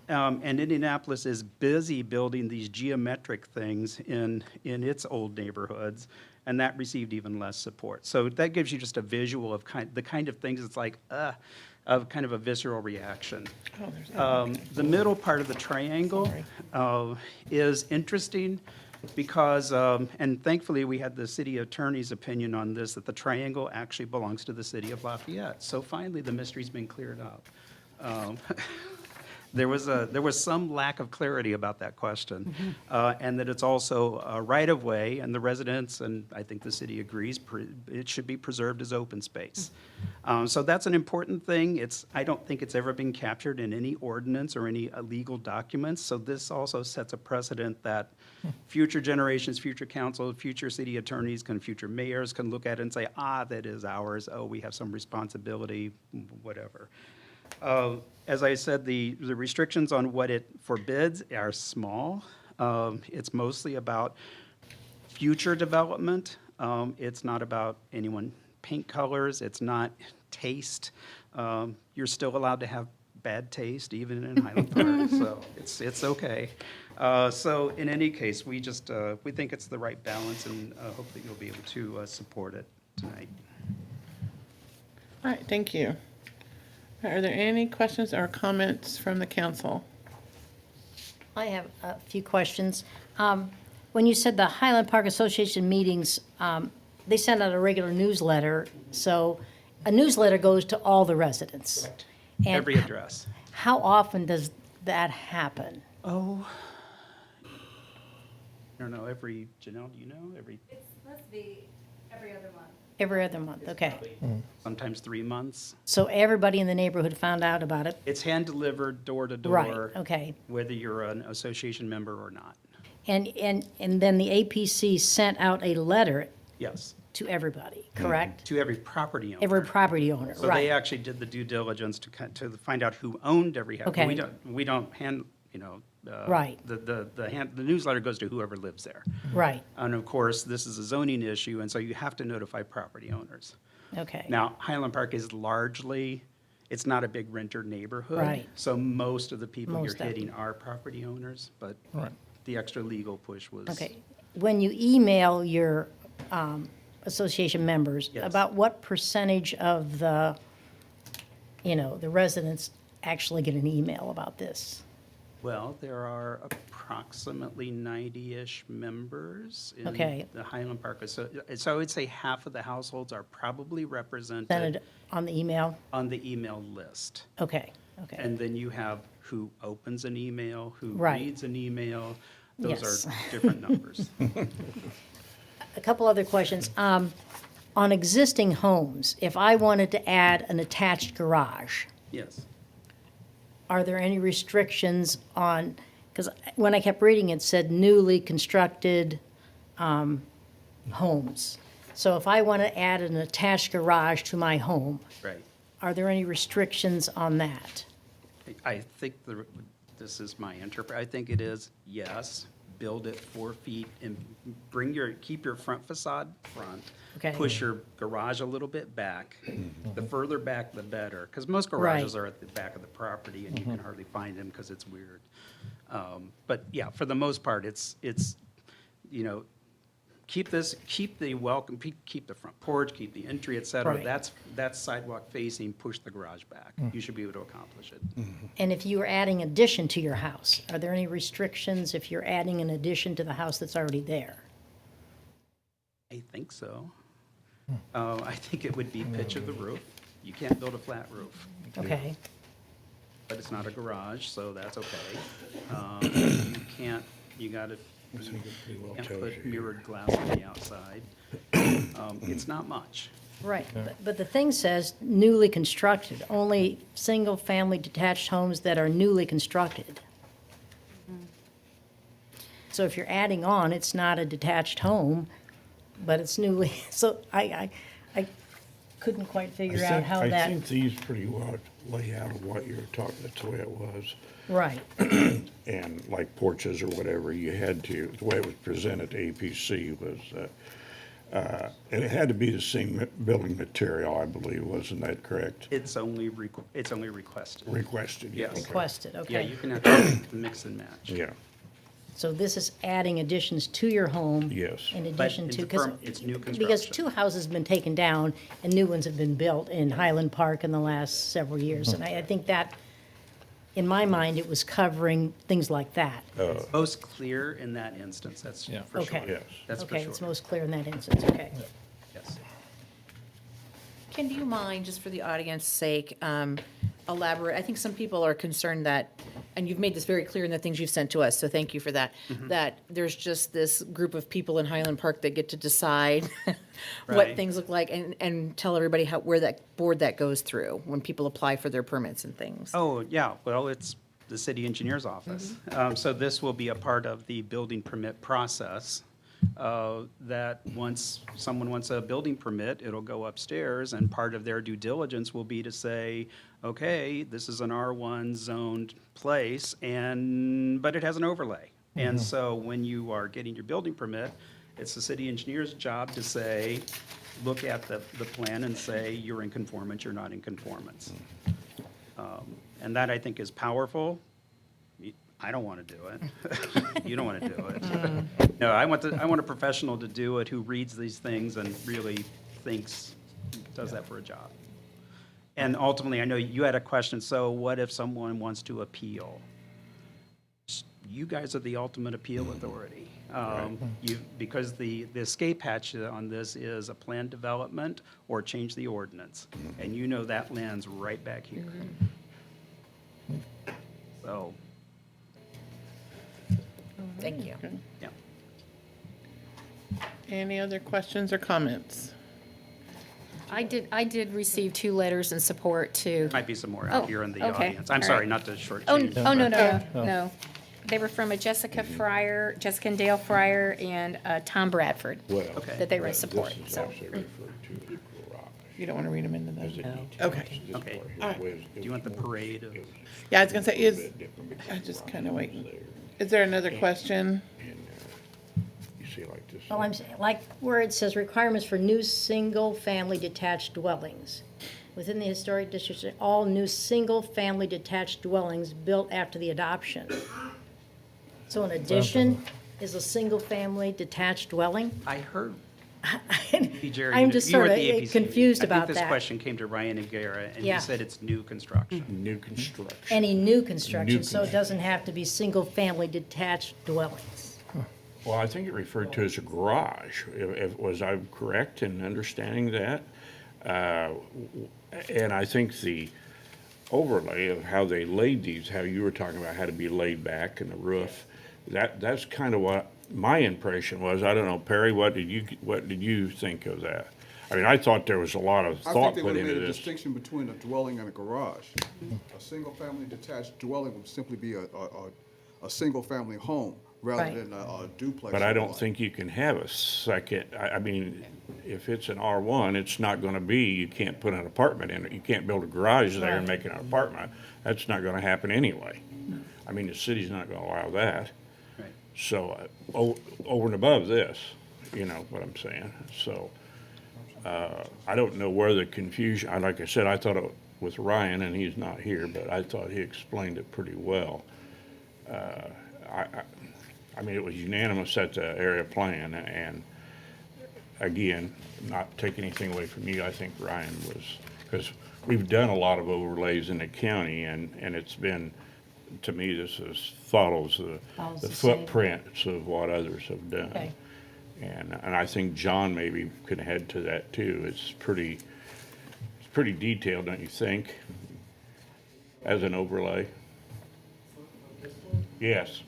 And Indianapolis is busy building these geometric things in its old neighborhoods, and that received even less support. So that gives you just a visual of the kind of things it's like, of kind of a visceral reaction. The middle part of the triangle is interesting because, and thankfully we had the city attorney's opinion on this, that the triangle actually belongs to the city of Lafayette. So finally, the mystery's been cleared up. There was some lack of clarity about that question, and that it's also a right-of-way, and the residents, and I think the city agrees, it should be preserved as open space. So that's an important thing. I don't think it's ever been captured in any ordinance or any legal documents, so this also sets a precedent that future generations, future council, future city attorneys, future mayors can look at it and say, that is ours, we have some responsibility, whatever. As I said, the restrictions on what it forbids are small. It's mostly about future development. It's not about anyone paint colors. It's not taste. You're still allowed to have bad taste even in Highland Park, so it's okay. So in any case, we think it's the right balance, and hope that you'll be able to support it tonight. All right, thank you. Are there any questions or comments from the council? I have a few questions. When you said the Highland Park Association meetings, they send out a regular newsletter, so a newsletter goes to all the residents. Correct. And Every address. How often does that happen? Oh, I don't know, Janelle, do you know? It's supposed to be every other month. Every other month, okay. Sometimes 3 months. So everybody in the neighborhood found out about it? It's hand-delivered, door-to-door. Right, okay. Whether you're an association member or not. And then the APC sent out a letter Yes. to everybody, correct? To every property owner. Every property owner, So right. they actually did the due diligence to find out who owned every house. Okay. We don't hand, Right. The newsletter goes to whoever lives there. Right, And of course, this is a zoning issue, and so you have to notify property owners. okay. Now, Highland Park is largely, it's not a big renter neighborhood. Right. So most of the people Most you're of them. hitting are property owners, but the extra legal push was. Okay. When you email your association members, Yes. about what percentage of the residents actually get an email about this? Well, there are approximately 90-ish members in Okay. the Highland Park. So I would say half of the households are probably represented Sent it on the email? on the email list. Okay, okay. And then you have who opens an email, who Right. reads an email. Those Yes. are different numbers. A couple other questions. On existing homes, if I wanted to add an attached garage, Yes. are there any restrictions on, because when I kept reading, it said newly constructed homes. So if I want to add an attached garage to my home, Right. are there any restrictions on that? I think this is my I think it is, yes, build it 4 feet and keep your front facade front. Okay. Push your garage a little bit back. The further back, the better, because most garages Right. are at the back of the property and you can hardly find them because it's weird. But yeah, for the most part, it's keep the welcome, keep the front porch, keep the entry, et cetera. Right. That's sidewalk facing, push the garage back. You should be able to accomplish it. And if you were adding addition to your house, are there any restrictions if you're adding an addition to the house that's already there? I think so. I think it would be pitch of the roof. You can't build a flat roof, Okay, but it's not a garage, so that's okay. You can't, you gotta, can't put mirrored glass on the outside. It's not much. right. But the thing says newly constructed, only single-family detached homes that are newly constructed. So if you're adding on, it's not a detached home, but it's newly, so I couldn't quite figure out how I that, think these pretty well lay out of what you were talking, that's the way it was. right, And like porches or whatever, you had to, the way it was presented to APC was, and it had to be the same building material, I believe, wasn't that correct? It's only requested. Requested, yeah. Yes. requested, Yeah, okay. you can actually mix and match. Yeah, So this is adding additions to your home? yes. In But addition it's to, a because, it's new because construction. two houses have been taken down and new ones have been built in Highland Park in the last several years. And I think that, in my mind, it was covering things like that. It's most clear in that instance, that's Yeah. for sure. Okay. Yes. That's for Okay, it's sure. most clear in that instance, okay. Yes. Ken, do you mind, just for the audience's sake, elaborate? I think some people are concerned that, and you've made this very clear in the things you've sent to us, so thank you for that, that there's just this group of people in Highland Park that get to decide what Right. things look like and tell everybody where that board that goes through when people apply for their permits and things. Oh, yeah, well, it's the city engineer's office. So this will be a part of the building permit process. That once someone wants a building permit, it'll go upstairs, and part of their due diligence will be to say, okay, this is an R1 zoned place, but it has an overlay. And so when you are getting your building permit, it's the city engineer's job to say, look at the plan and say, you're in conformance, you're not in conformance. And that, I think, is powerful. I don't want to do it. You don't want to do it. No, I want a professional to do it who reads these things and really does that for a job. And ultimately, I know you had a question, so what if someone wants to appeal? You guys are the ultimate appeal authority. Because the escape hatch on this is a planned development or change the ordinance. And you know that lands right back here. So, Thank you. yeah. Any other questions or comments? I did receive 2 letters in support to. Might be some more Oh, out here in the okay. audience. I'm All sorry, right. not to shortchange. Oh, you, oh, no, but- no. They were from a Jessica and Dale Fryer and Tom Bradford. Well, That they were in support, this is so. also referred to as garage. You don't want to read them into that? As it needs to. Okay. This Okay. part here All right. was- Do you want the parade of? Yeah, I was gonna say, a bit different because I just the kind of garage waiting. was there. Is there another question? And, you see like this. Well, I'm saying, like where it says requirements for new single-family detached dwellings. Within the historic district, all new single-family detached dwellings built after the adoption. So an addition is a single-family detached dwelling? I heard. Jerry, I'm just you were sort at of the APC. confused I about think this that. question came to Ryan and Gara, and Yeah. he said it's new construction. New construction. Any new construction, so it doesn't have to be single-family detached dwellings. Well, I think it referred to as a garage, was I correct in understanding that? And I think the overlay of how they laid these, how you were talking about how to be laid back and the roof, that's kind of what my impression was. I don't know, Perry, what did you think of that? I mean, I thought there was a lot of I thought think they put would have into made a this. distinction between a dwelling and a garage. A single-family detached dwelling would simply be a single-family home rather Right. than a duplex. But I or don't what. think you can have a second, I mean, if it's an R1, it's not gonna be, you can't put an apartment in it. You can't build a garage there and make it an apartment. That's not gonna happen anyway. I mean, the city's not gonna allow that. Right. So, over and above this, you know what I'm saying? So, I don't know where the confusion, like I said, I thought it with Ryan, and he's not here, but I thought he explained it pretty well. I mean, it was unanimous at the area plan, and again, not take anything away from you, I think Ryan was, because we've done a lot of overlays in the county, and it's been, to me, this follows Follows the the same. footprints of what others have done. Okay. And I think John maybe could head to that too. It's pretty detailed, don't you think? As an overlay? Yes.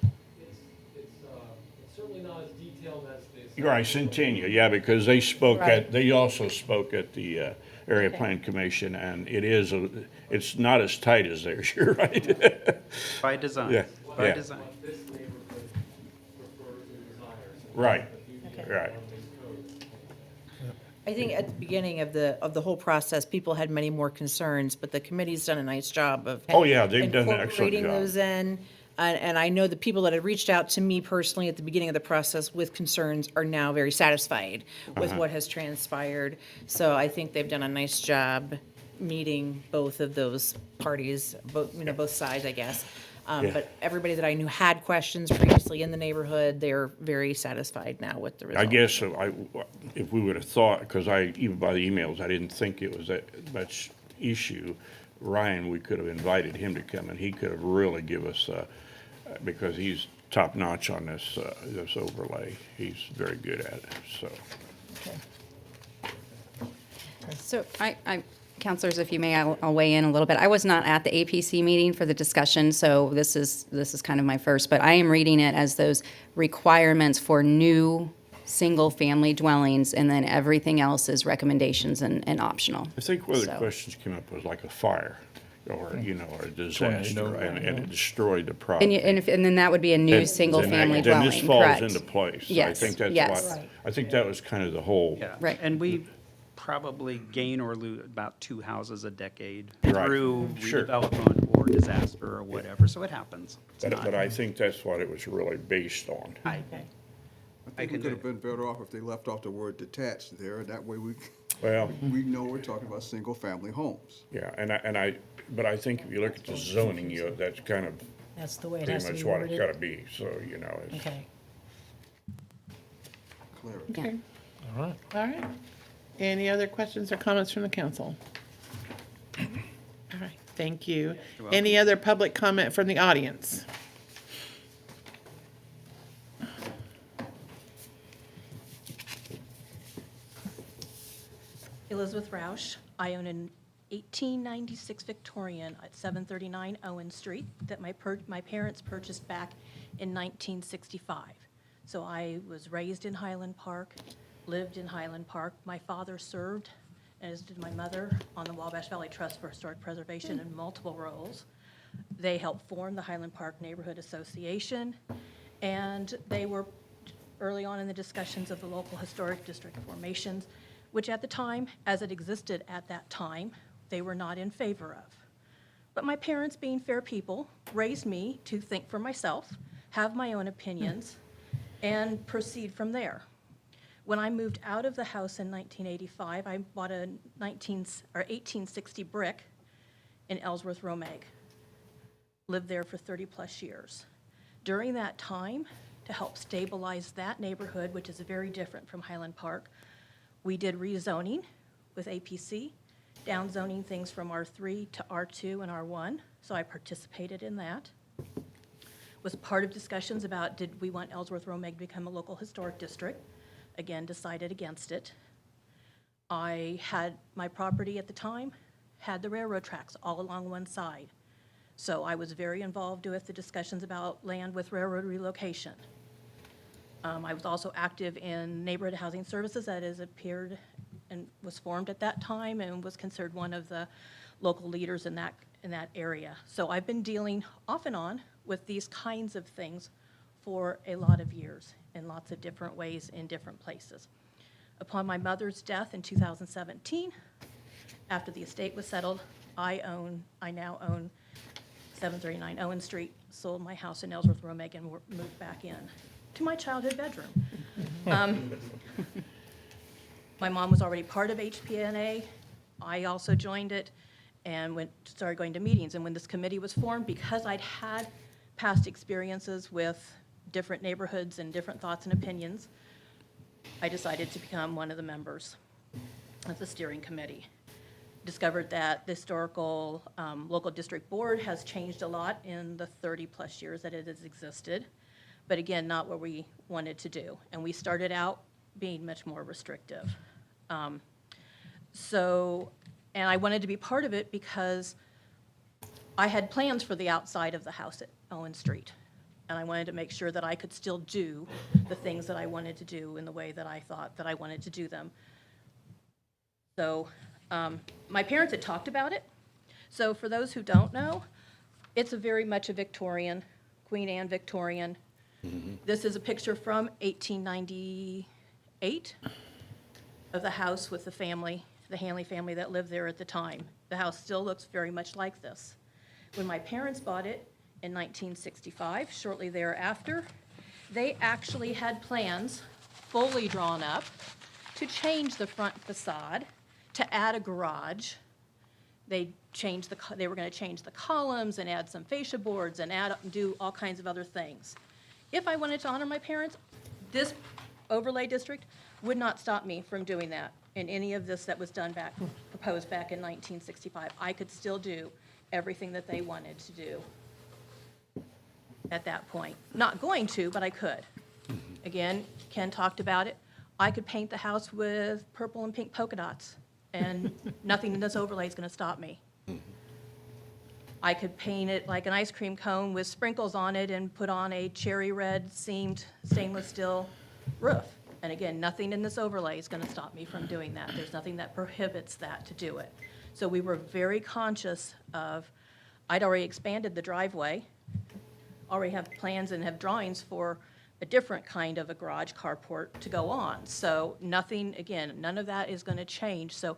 It's certainly not as detailed as the. You're right, Centennial, yeah, because they spoke Right. they also spoke at the Area Plan Commission, and it's not as tight as theirs, you're right. By design. Yeah, By yeah. design. This neighborhood refers and desires. Right, Okay. right. I think at the beginning of the whole process, people had many more concerns, but the committee's done a nice job of. Oh, yeah, they've done an excellent Incorporating job. those in. And I know the people that had reached out to me personally at the beginning of the process with concerns are now very satisfied with what has transpired. So I think they've done a nice job meeting both of those parties, both sides, I guess. Yeah. But everybody that I knew had questions previously in the neighborhood, they're very satisfied now with the result. I guess if we would have thought, because even by the emails, I didn't think it was that much issue. Ryan, we could have invited him to come, and he could have really give us, because he's top notch on this overlay. He's very good at it, so. So Counselors, if you may, I'll weigh in a little bit. I was not at the APC meeting for the discussion, so this is kind of my first, but I am reading it as those requirements for new single-family dwellings, and then everything else is recommendations and optional. I think one of the So- questions came up was like a fire, or, or a disaster, Tornado. and it destroyed the property. And then that would be a new single-family Then dwelling, this falls correct? into place. Yes, I think that's yes. why, I think that was kind of the whole. Yeah. Right. And we probably gain or lose about 2 houses a decade Right. through Sure. redevelopment or disaster or whatever, so it happens. It's But not- I think that's what it was really based on. I think we could have been better off if they left off the word detached there. That way Well, we know we're talking about single-family homes. yeah, but I think if you look at the zoning, that's kind of That's the way it pretty has to be much what it's worded. gotta be, so, it's. Okay. Clarity. Yeah. All right. Any other questions or comments from the council? All right, thank you. Any other public comment from the audience? Elizabeth Roush. I own an 1896 Victorian at 739 Owen Street that my parents purchased back in 1965. So I was raised in Highland Park, lived in Highland Park. My father served, as did my mother, on the Wabash Valley Trust for Historic Preservation in multiple roles. They helped form the Highland Park Neighborhood Association, and they were early on in the discussions of the local historic district formations, which at the time, as it existed at that time, they were not in favor of. But my parents, being fair people, raised me to think for myself, have my own opinions, and proceed from there. When I moved out of the house in 1985, I bought a 1860 brick in Ellsworth, Romeg. Lived there for 30-plus years. During that time, to help stabilize that neighborhood, which is very different from Highland Park, we did rezoning with APC, downzoning things from R3 to R2 and R1, so I participated in that. Was part of discussions about did we want Ellsworth Romeg to become a local historic district. Again, decided against it. I had, my property at the time had the railroad tracks all along one side. So I was very involved with the discussions about land with railroad relocation. I was also active in neighborhood housing services that has appeared and was formed at that time and was considered one of the local leaders in that area. So I've been dealing off and on with these kinds of things for a lot of years in lots of different ways in different places. Upon my mother's death in 2017, after the estate was settled, I now own 739 Owen Street, sold my house in Ellsworth, Romeg, and moved back in to my childhood bedroom. My mom was already part of HPNA. I also joined it and started going to meetings. And when this committee was formed, because I'd had past experiences with different neighborhoods and different thoughts and opinions, I decided to become one of the members of the steering committee. Discovered that the historical local district board has changed a lot in the 30-plus years that it has existed, but again, not what we wanted to do. And we started out being much more restrictive. And I wanted to be part of it because I had plans for the outside of the house at Owen Street. And I wanted to make sure that I could still do the things that I wanted to do in the way that I thought that I wanted to do them. So my parents had talked about it. So for those who don't know, it's very much a Victorian, Queen Anne Victorian. This is a picture from 1898 of the house with the family, the Hanley family that lived there at the time. The house still looks very much like this. When my parents bought it in 1965, shortly thereafter, they actually had plans fully drawn up to change the front facade, to add a garage. They were going to change the columns and add some fascia boards and do all kinds of other things. If I wanted to honor my parents, this overlay district would not stop me from doing that in any of this that was proposed back in 1965. I could still do everything that they wanted to do at that point. Not going to, but I could. Again, Ken talked about it. I could paint the house with purple and pink polka dots, and nothing in this overlay is going to stop me. I could paint it like an ice cream cone with sprinkles on it and put on a cherry red seamed stainless steel roof. And again, nothing in this overlay is going to stop me from doing that. There's nothing that prohibits that to do it. So we were very conscious of, I'd already expanded the driveway, already have plans and have drawings for a different kind of a garage carport to go on. So nothing, again, none of that is going to change. So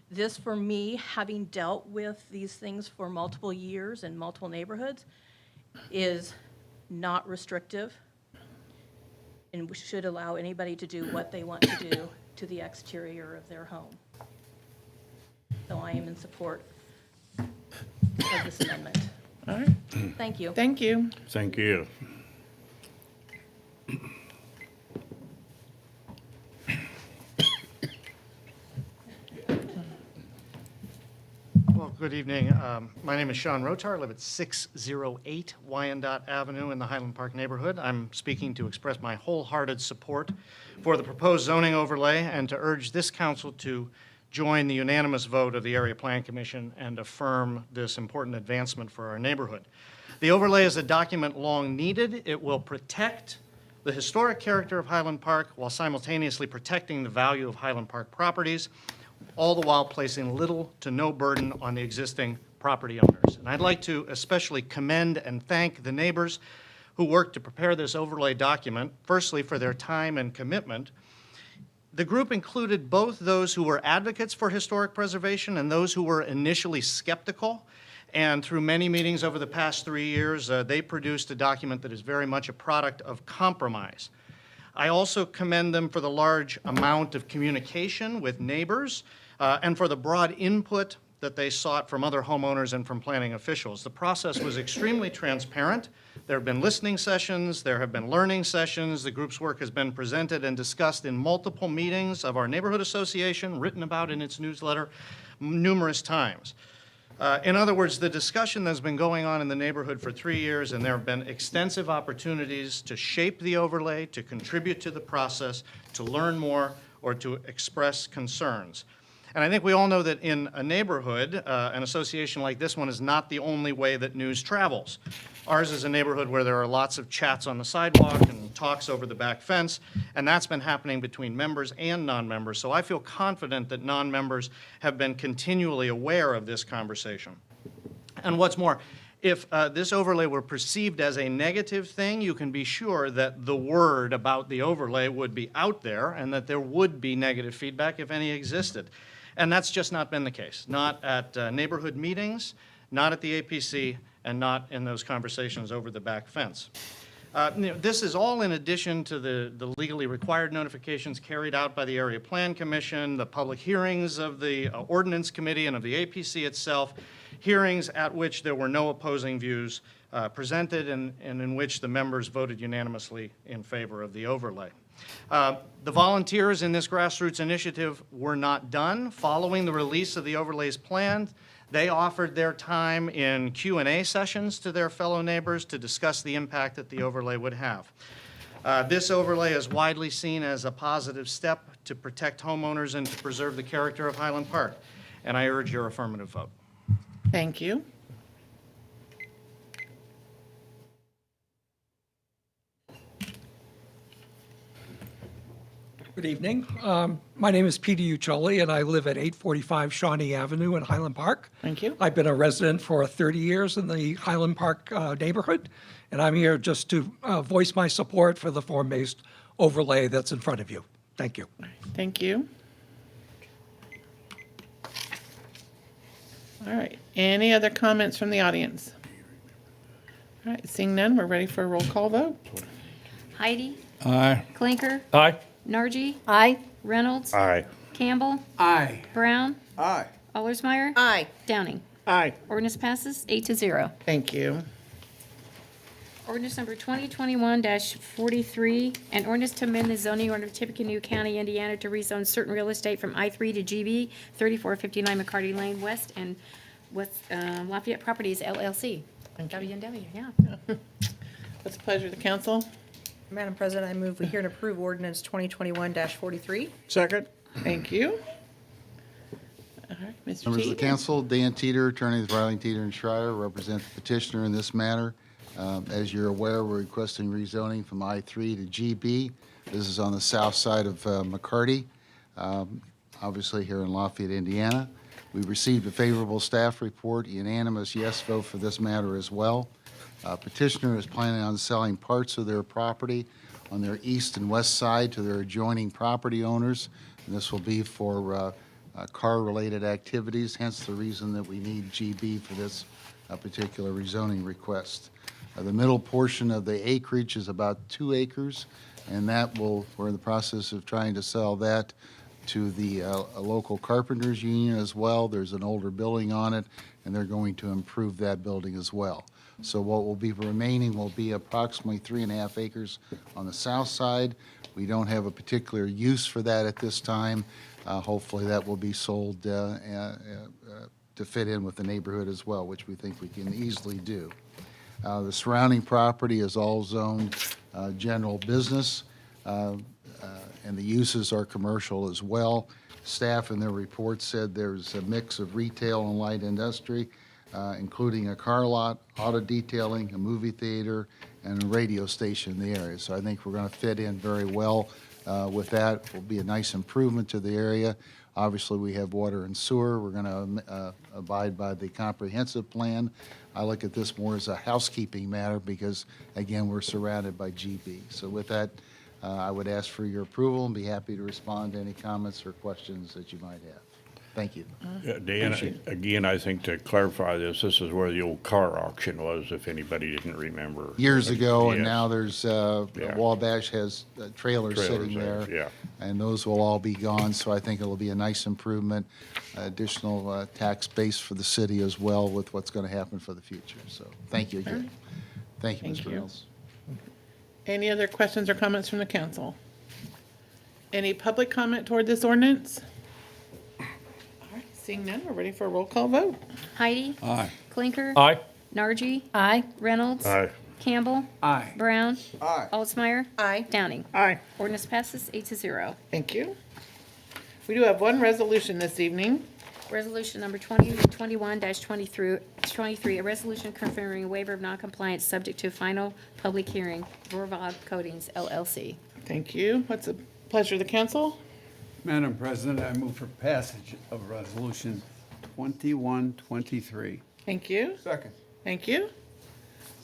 this, for me, having dealt with these things for multiple years in multiple neighborhoods, is not restrictive and should allow anybody to do what they want to do to the exterior of their home. So I am in support of this amendment. All right. Thank you. Thank you. Thank you. Well, good evening. My name is Sean Rotar. I live at 608 Wyandotte Avenue in the Highland Park neighborhood. I'm speaking to express my wholehearted support for the proposed zoning overlay and to urge this council to join the unanimous vote of the Area Plan Commission and affirm this important advancement for our neighborhood. The overlay is a document long needed. It will protect the historic character of Highland Park while simultaneously protecting the value of Highland Park properties, all the while placing little to no burden on the existing property owners. And I'd like to especially commend and thank the neighbors who worked to prepare this overlay document, firstly for their time and commitment. The group included both those who were advocates for historic preservation and those who were initially skeptical. And through many meetings over the past 3 years, they produced a document that is very much a product of compromise. I also commend them for the large amount of communication with neighbors and for the broad input that they sought from other homeowners and from planning officials. The process was extremely transparent. There have been listening sessions, there have been learning sessions. The group's work has been presented and discussed in multiple meetings of our neighborhood association, written about in its newsletter numerous times. In other words, the discussion that's been going on in the neighborhood for 3 years, and there have been extensive opportunities to shape the overlay, to contribute to the process, to learn more, or to express concerns. And I think we all know that in a neighborhood, an association like this one is not the only way that news travels. Ours is a neighborhood where there are lots of chats on the sidewalk and talks over the back fence, and that's been happening between members and non-members. So I feel confident that non-members have been continually aware of this conversation. And what's more, if this overlay were perceived as a negative thing, you can be sure that the word about the overlay would be out there and that there would be negative feedback if any existed. And that's just not been the case. Not at neighborhood meetings, not at the APC, and not in those conversations over the back fence. This is all in addition to the legally required notifications carried out by the Area Plan Commission, the public hearings of the Ordinance Committee and of the APC itself, hearings at which there were no opposing views presented and in which the members voted unanimously in favor of the overlay. The volunteers in this grassroots initiative were not done. Following the release of the overlays plan, they offered their time in Q&A sessions to their fellow neighbors to discuss the impact that the overlay would have. This overlay is widely seen as a positive step to protect homeowners and to preserve the character of Highland Park, and I urge your affirmative vote. Thank you. Good evening. My name is Peter Uccioli, and I live at 845 Shawnee Avenue in Highland Park. Thank you. I've been a resident for 30 years in the Highland Park neighborhood, and I'm here just to voice my support for the form-based overlay that's in front of you. Thank you. Thank you. All right, any other comments from the audience? All right, seeing none, we're ready for a roll call vote. Heidi, Aye. Clinker, Aye. Nargi, Aye. Reynolds, Aye. Campbell, Aye. Brown, Aye. Allersmeyer, Aye. Downing. Aye. Ordinance passes 8-0. Thank you. Ordinance number 2021-43, an ordinance to amend the zoning order of Tippecanoe County, Indiana to rezone certain real estate from I-3 to GB, 3459 McCarty Lane West and with Lafayette Properties LLC. W&W, yeah. What's the pleasure of the council? Madam President, I move we hear and approve ordinance 2021-43. Second? Thank you. All right, Mr. Members of the Teague. council, Dan Teeter, attorney with Riley, Teeter and Schreier, represent the petitioner in this matter. As you're aware, we're requesting rezoning from I-3 to GB. This is on the south side of McCarty, obviously here in Lafayette, Indiana. We received a favorable staff report, unanimous yes vote for this matter as well. Petitioner is planning on selling parts of their property on their east and west side to their adjoining property owners, and this will be for car-related activities, hence the reason that we need GB for this particular rezoning request. The middle portion of the acreage is about 2 acres, and that we're in the process of trying to sell that to the local carpenters union as well. There's an older building on it, and they're going to improve that building as well. So what will be remaining will be approximately 3.5 acres on the south side. We don't have a particular use for that at this time. Hopefully that will be sold to fit in with the neighborhood as well, which we think we can easily do. The surrounding property is all zoned general business, and the uses are commercial as well. Staff in their report said there's a mix of retail and light industry, including a car lot, auto detailing, a movie theater, and a radio station in the area. So I think we're going to fit in very well with that. It will be a nice improvement to the area. Obviously, we have water and sewer. We're going to abide by the comprehensive plan. I look at this more as a housekeeping matter because, again, we're surrounded by GB. So with that, I would ask for your approval and be happy to respond to any comments or questions that you might have. Thank you. Dan, again, I think to clarify this is where the old car auction was, if anybody didn't remember. Years ago, and Yes. now there's, Wabash has trailers sitting there. Yeah. And those will all be gone, so I think it'll be a nice improvement, additional tax base for the city as well with what's going to happen for the future. So, thank you again. Thank you, Thank Mr. you. Mills. Any other questions or comments from the council? Any public comment toward this ordinance? All right, seeing none, we're ready for a roll call vote. Heidi, Aye. Clinker, Aye. Nargi, Aye. Reynolds, Aye. Campbell, Aye. Brown, Aye. Allersmeyer, Aye. Downing. Aye. Ordinance passes 8-0. Thank you. We do have one resolution this evening. Resolution number 2021-23, a resolution confirming a waiver of noncompliance subject to final public hearing, Vorvog Coatings LLC. Thank you. What's the pleasure of the council? Madam President, I move for passage of Resolution 2123. Thank you. Second. Thank you.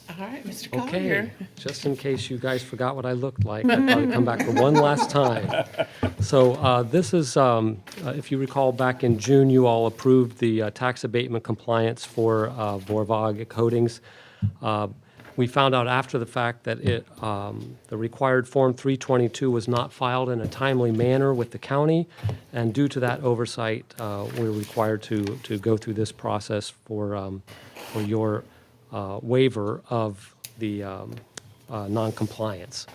All right, Mr. Collier. Okay, just in case you guys forgot what I looked like, I'll probably come back for one last time. So this is, if you recall, back in June, you all approved the tax abatement compliance for Vorvog Coatings. We found out after the fact that the required Form 322 was not filed in a timely manner with the county, and due to that oversight, we're required to go through this process for your waiver of the noncompliance.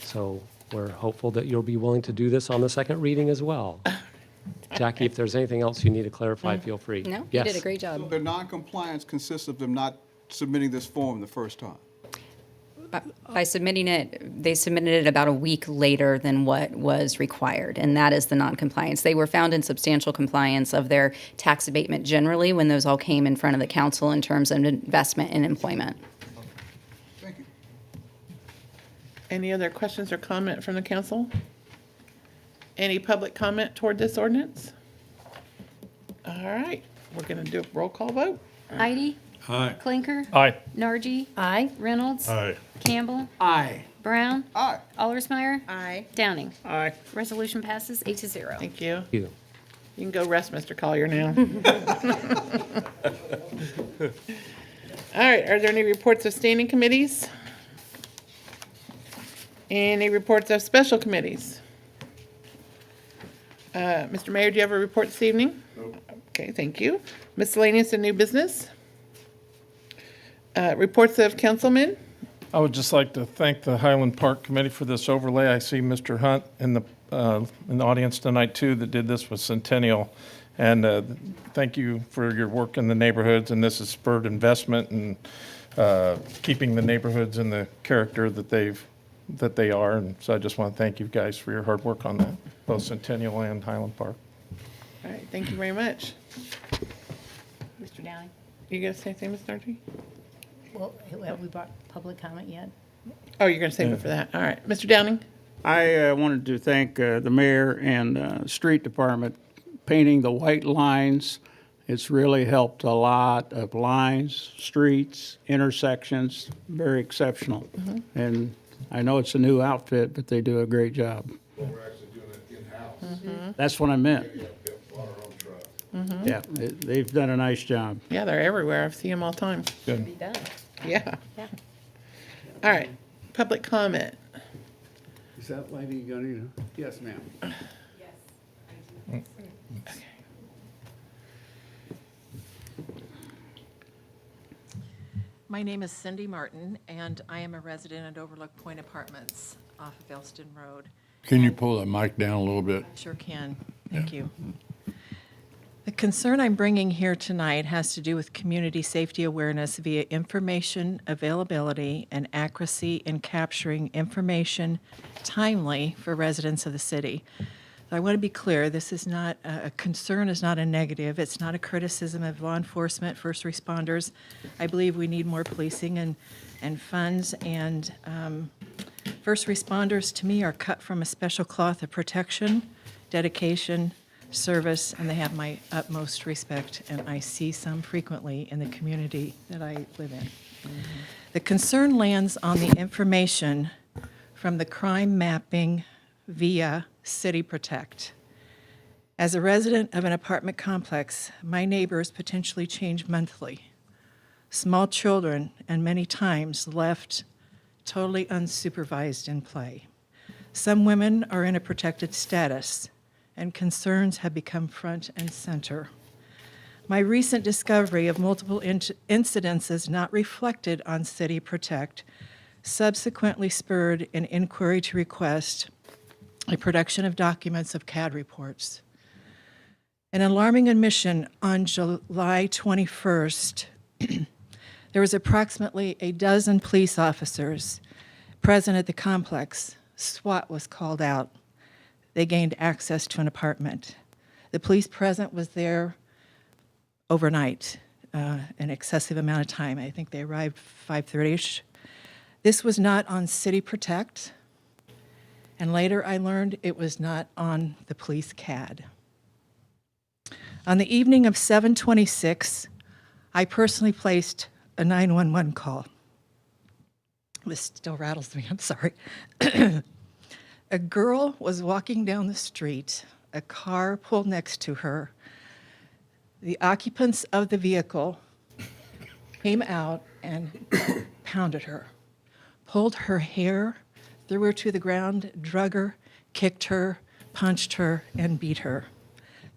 So we're hopeful that you'll be willing to do this on the second reading as well. Jackie, if there's anything else you need to clarify, feel free. No, you Yes. did a great job. So their non-compliance consists of them not submitting this form the first time? By submitting it, they submitted it about a week later than what was required, and that is the noncompliance. They were found in substantial compliance of their tax abatement generally when those all came in front of the council in terms of investment and employment. Thank you. Any other questions or comment from the council? Any public comment toward this ordinance? All right, we're going to do a roll call vote. Heidi? Aye. Clinker? Aye. Nargi? Aye. Reynolds? Aye. Campbell? Aye. Brown? Aye. Allersmeyer? Aye. Downing? Aye. Resolution passes 8-0. Thank you. You. You can go rest, Mr. Collier, now. All right, are there any reports of standing committees? Any reports of special committees? Mr. Mayor, do you have a report this evening? Nope. Okay, thank you. Miscellaneous and new business? Reports of councilmen? I would just like to thank the Highland Park Committee for this overlay. I see Mr. Hunt in the audience tonight too that did this with Centennial. And thank you for your work in the neighborhoods, and this has spurred investment and keeping the neighborhoods in the character that they are. And so I just want to thank you guys for your hard work on that, both Centennial and Highland Park. All right, thank you very much. Mr. Downing? You gonna say anything, Ms. Nargi? Well, have we brought public comment yet? Oh, you're gonna save it for that. All right, Mr. Downing? I wanted to thank the mayor and street department painting the white lines. It's really helped a lot of lines, streets, intersections, very exceptional. And I know it's a new outfit, but they do a great job. We're actually doing it in-house. That's what I meant. Brought our own truck. Yeah, they've done a nice job. Yeah, they're everywhere. I see them all the time. Good. Be done. Yeah. Yeah. All right, public comment. Is that lady gonna, yes, ma'am. My name is Cindy Martin, and I am a resident at Overlook Point Apartments off of Elston Road. Can you pull that mic down a little bit? Sure can. Thank you. The concern I'm bringing here tonight has to do with community safety awareness via information availability and accuracy in capturing information timely for residents of the city. I want to be clear, this is not, a concern is not a negative. It's not a criticism of law enforcement, first responders. I believe we need more policing and funds, and first responders, to me, are cut from a special cloth of protection, dedication, service, and they have my utmost respect, and I see some frequently in the community that I live in. The concern lands on the information from the crime mapping via City Protect. As a resident of an apartment complex, my neighbors potentially change monthly. Small children, and many times left totally unsupervised in play. Some women are in a protected status, and concerns have become front and center. My recent discovery of multiple incidences not reflected on City Protect subsequently spurred an inquiry to request a production of documents of CAD reports. An alarming admission on July 21st, there was approximately a dozen police officers present at the complex. SWAT was called out. They gained access to an apartment. The police present was there overnight, an excessive amount of time. I think they arrived 5:30ish. This was not on City Protect, and later I learned it was not on the police CAD. On the evening of 7/26, I personally placed a 911 call. This still rattles me, I'm sorry. A girl was walking down the street. A car pulled next to her. The occupants of the vehicle came out and pounded her, pulled her hair, threw her to the ground, drug her, kicked her, punched her, and beat her.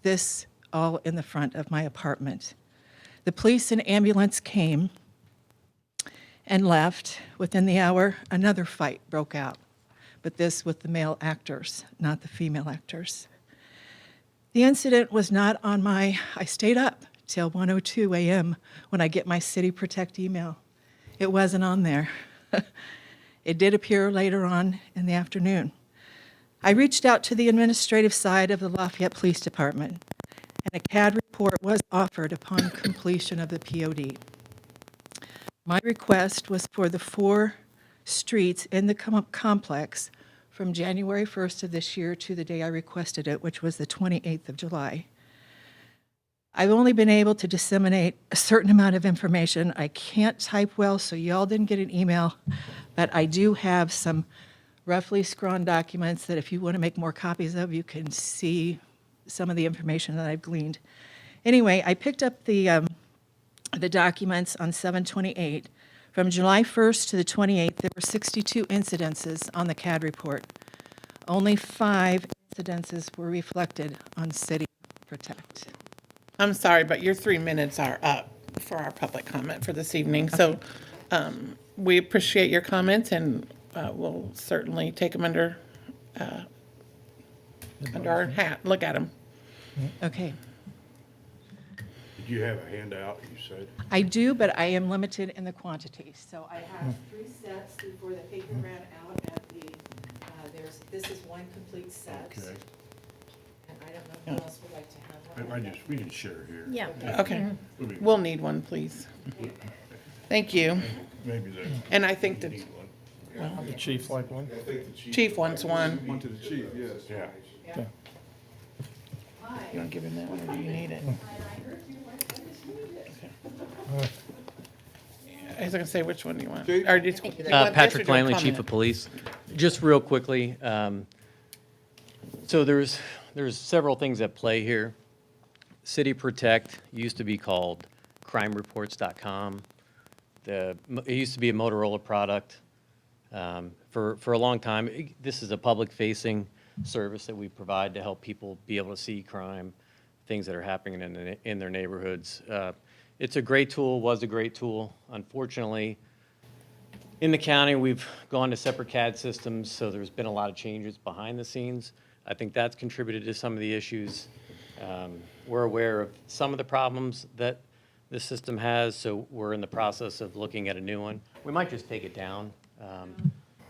This all in the front of my apartment. The police and ambulance came and left. Within the hour, another fight broke out. but this with the male actors, not the female actors. The incident was not on I stayed up till 1:02 a.m. when I get my City Protect email. It wasn't on there. It did appear later on in the afternoon. I reached out to the administrative side of the Lafayette Police Department, and a CAD report was offered upon completion of the POD. My request was for the 4 streets in the complex from January 1st of this year to the day I requested it, which was the 28th of July. I've only been able to disseminate a certain amount of information. I can't type well, so y'all didn't get an email, but I do have some roughly scrawled documents that if you want to make more copies of, you can see some of the information that I've gleaned. Anyway, I picked up the documents on 7/28. From July 1st to the 28th, there were 62 incidences on the CAD report. Only 5 incidences were reflected on City Protect. I'm sorry, but your 3 minutes are up for our public comment for this evening. So we appreciate your comments, and we'll certainly take them under our hat, look at them. Okay. Did you have a handout, you said? I do, but I am limited in the quantity. So I have 3 sets before the paper ran out at the, this is one complete set. Okay. And I don't know who else would like to have one. We can share here. Yeah. Okay, we'll need one, please. Thank you. Maybe they And I think the need one. The chief like one? chief wants one. One to the chief, yes. Yeah. Okay. You want to give him that one, or do you need it? Okay. I was going to say, which one do you want? Or did you want this or Patrick do a Langley, Chief comment? of Police. Just real quickly, so there's several things at play here. City Protect used to be called crimereports.com. It used to be a Motorola product. For a long time, this is a public-facing service that we provide to help people be able to see crime, things that are happening in their neighborhoods. It's a great tool, was a great tool. Unfortunately, in the county, we've gone to separate CAD systems, so there's been a lot of changes behind the scenes. I think that's contributed to some of the issues. We're aware of some of the problems that the system has, so we're in the process of looking at a new one. We might just take it down.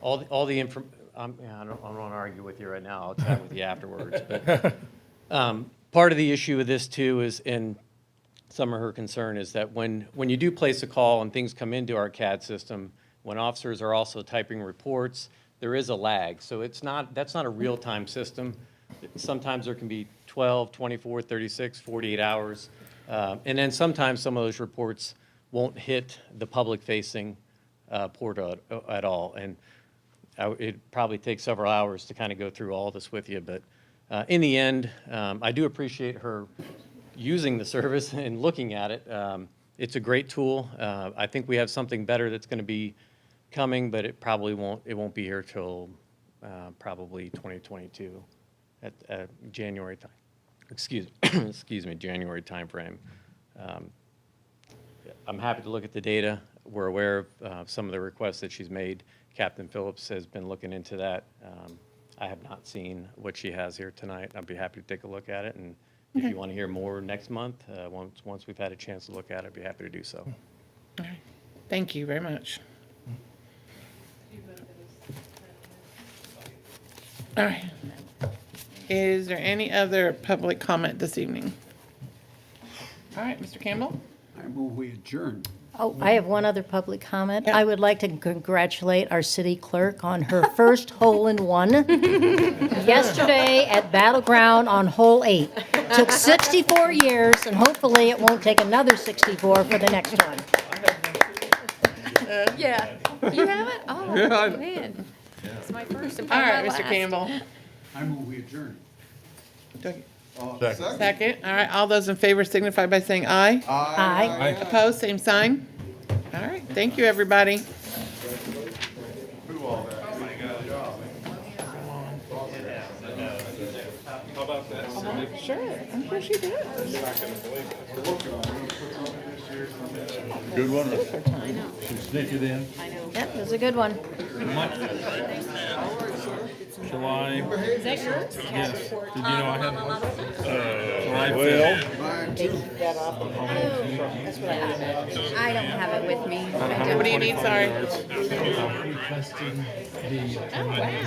All the info, I don't want to argue with you right now. I'll chat with you afterwards. But part of the issue with this too is, and some of her concern is that when you do place a call and things come into our CAD system, when officers are also typing reports, there is a lag. So that's not a real-time system. Sometimes there can be 12, 24, 36, 48 hours. And then sometimes some of those reports won't hit the public-facing portal at all. And it'd probably take several hours to kind of go through all this with you. But in the end, I do appreciate her using the service and looking at it. It's a great tool. I think we have something better that's going to be coming, but it probably won't be here till probably 2022 at January time. Excuse me, January timeframe. I'm happy to look at the data. We're aware of some of the requests that she's made. Captain Phillips has been looking into that. I have not seen what she has here tonight. I'd be happy to take a look at it, and if you want to hear more next month, once we've had a chance to look at it, I'd be happy to do so. All right. Thank you very much. All right. Is there any other public comment this evening? All right, Mr. Campbell? I move we adjourn. Oh, I have one other public comment. I would like to congratulate our city clerk on her first hole-in-one yesterday at Battleground on hole 8. Took 64 years, and hopefully it won't take another 64 for the next one. Yeah. You have it? Oh, Yeah. man. It's my first and All probably right, my Mr. last. Campbell. I move we adjourn. Second. All right, all those in favor signify by saying aye. Aye. Opposed, same sign. All right, thank you, everybody. How about that? Sure, I'm sure she does. Good one. She sneak it in. Yep, it was a good one. July. Is that yours? Yes. Did you know I had one? July well, 5th. I don't have it with me. What do you need, sorry? Oh, wow.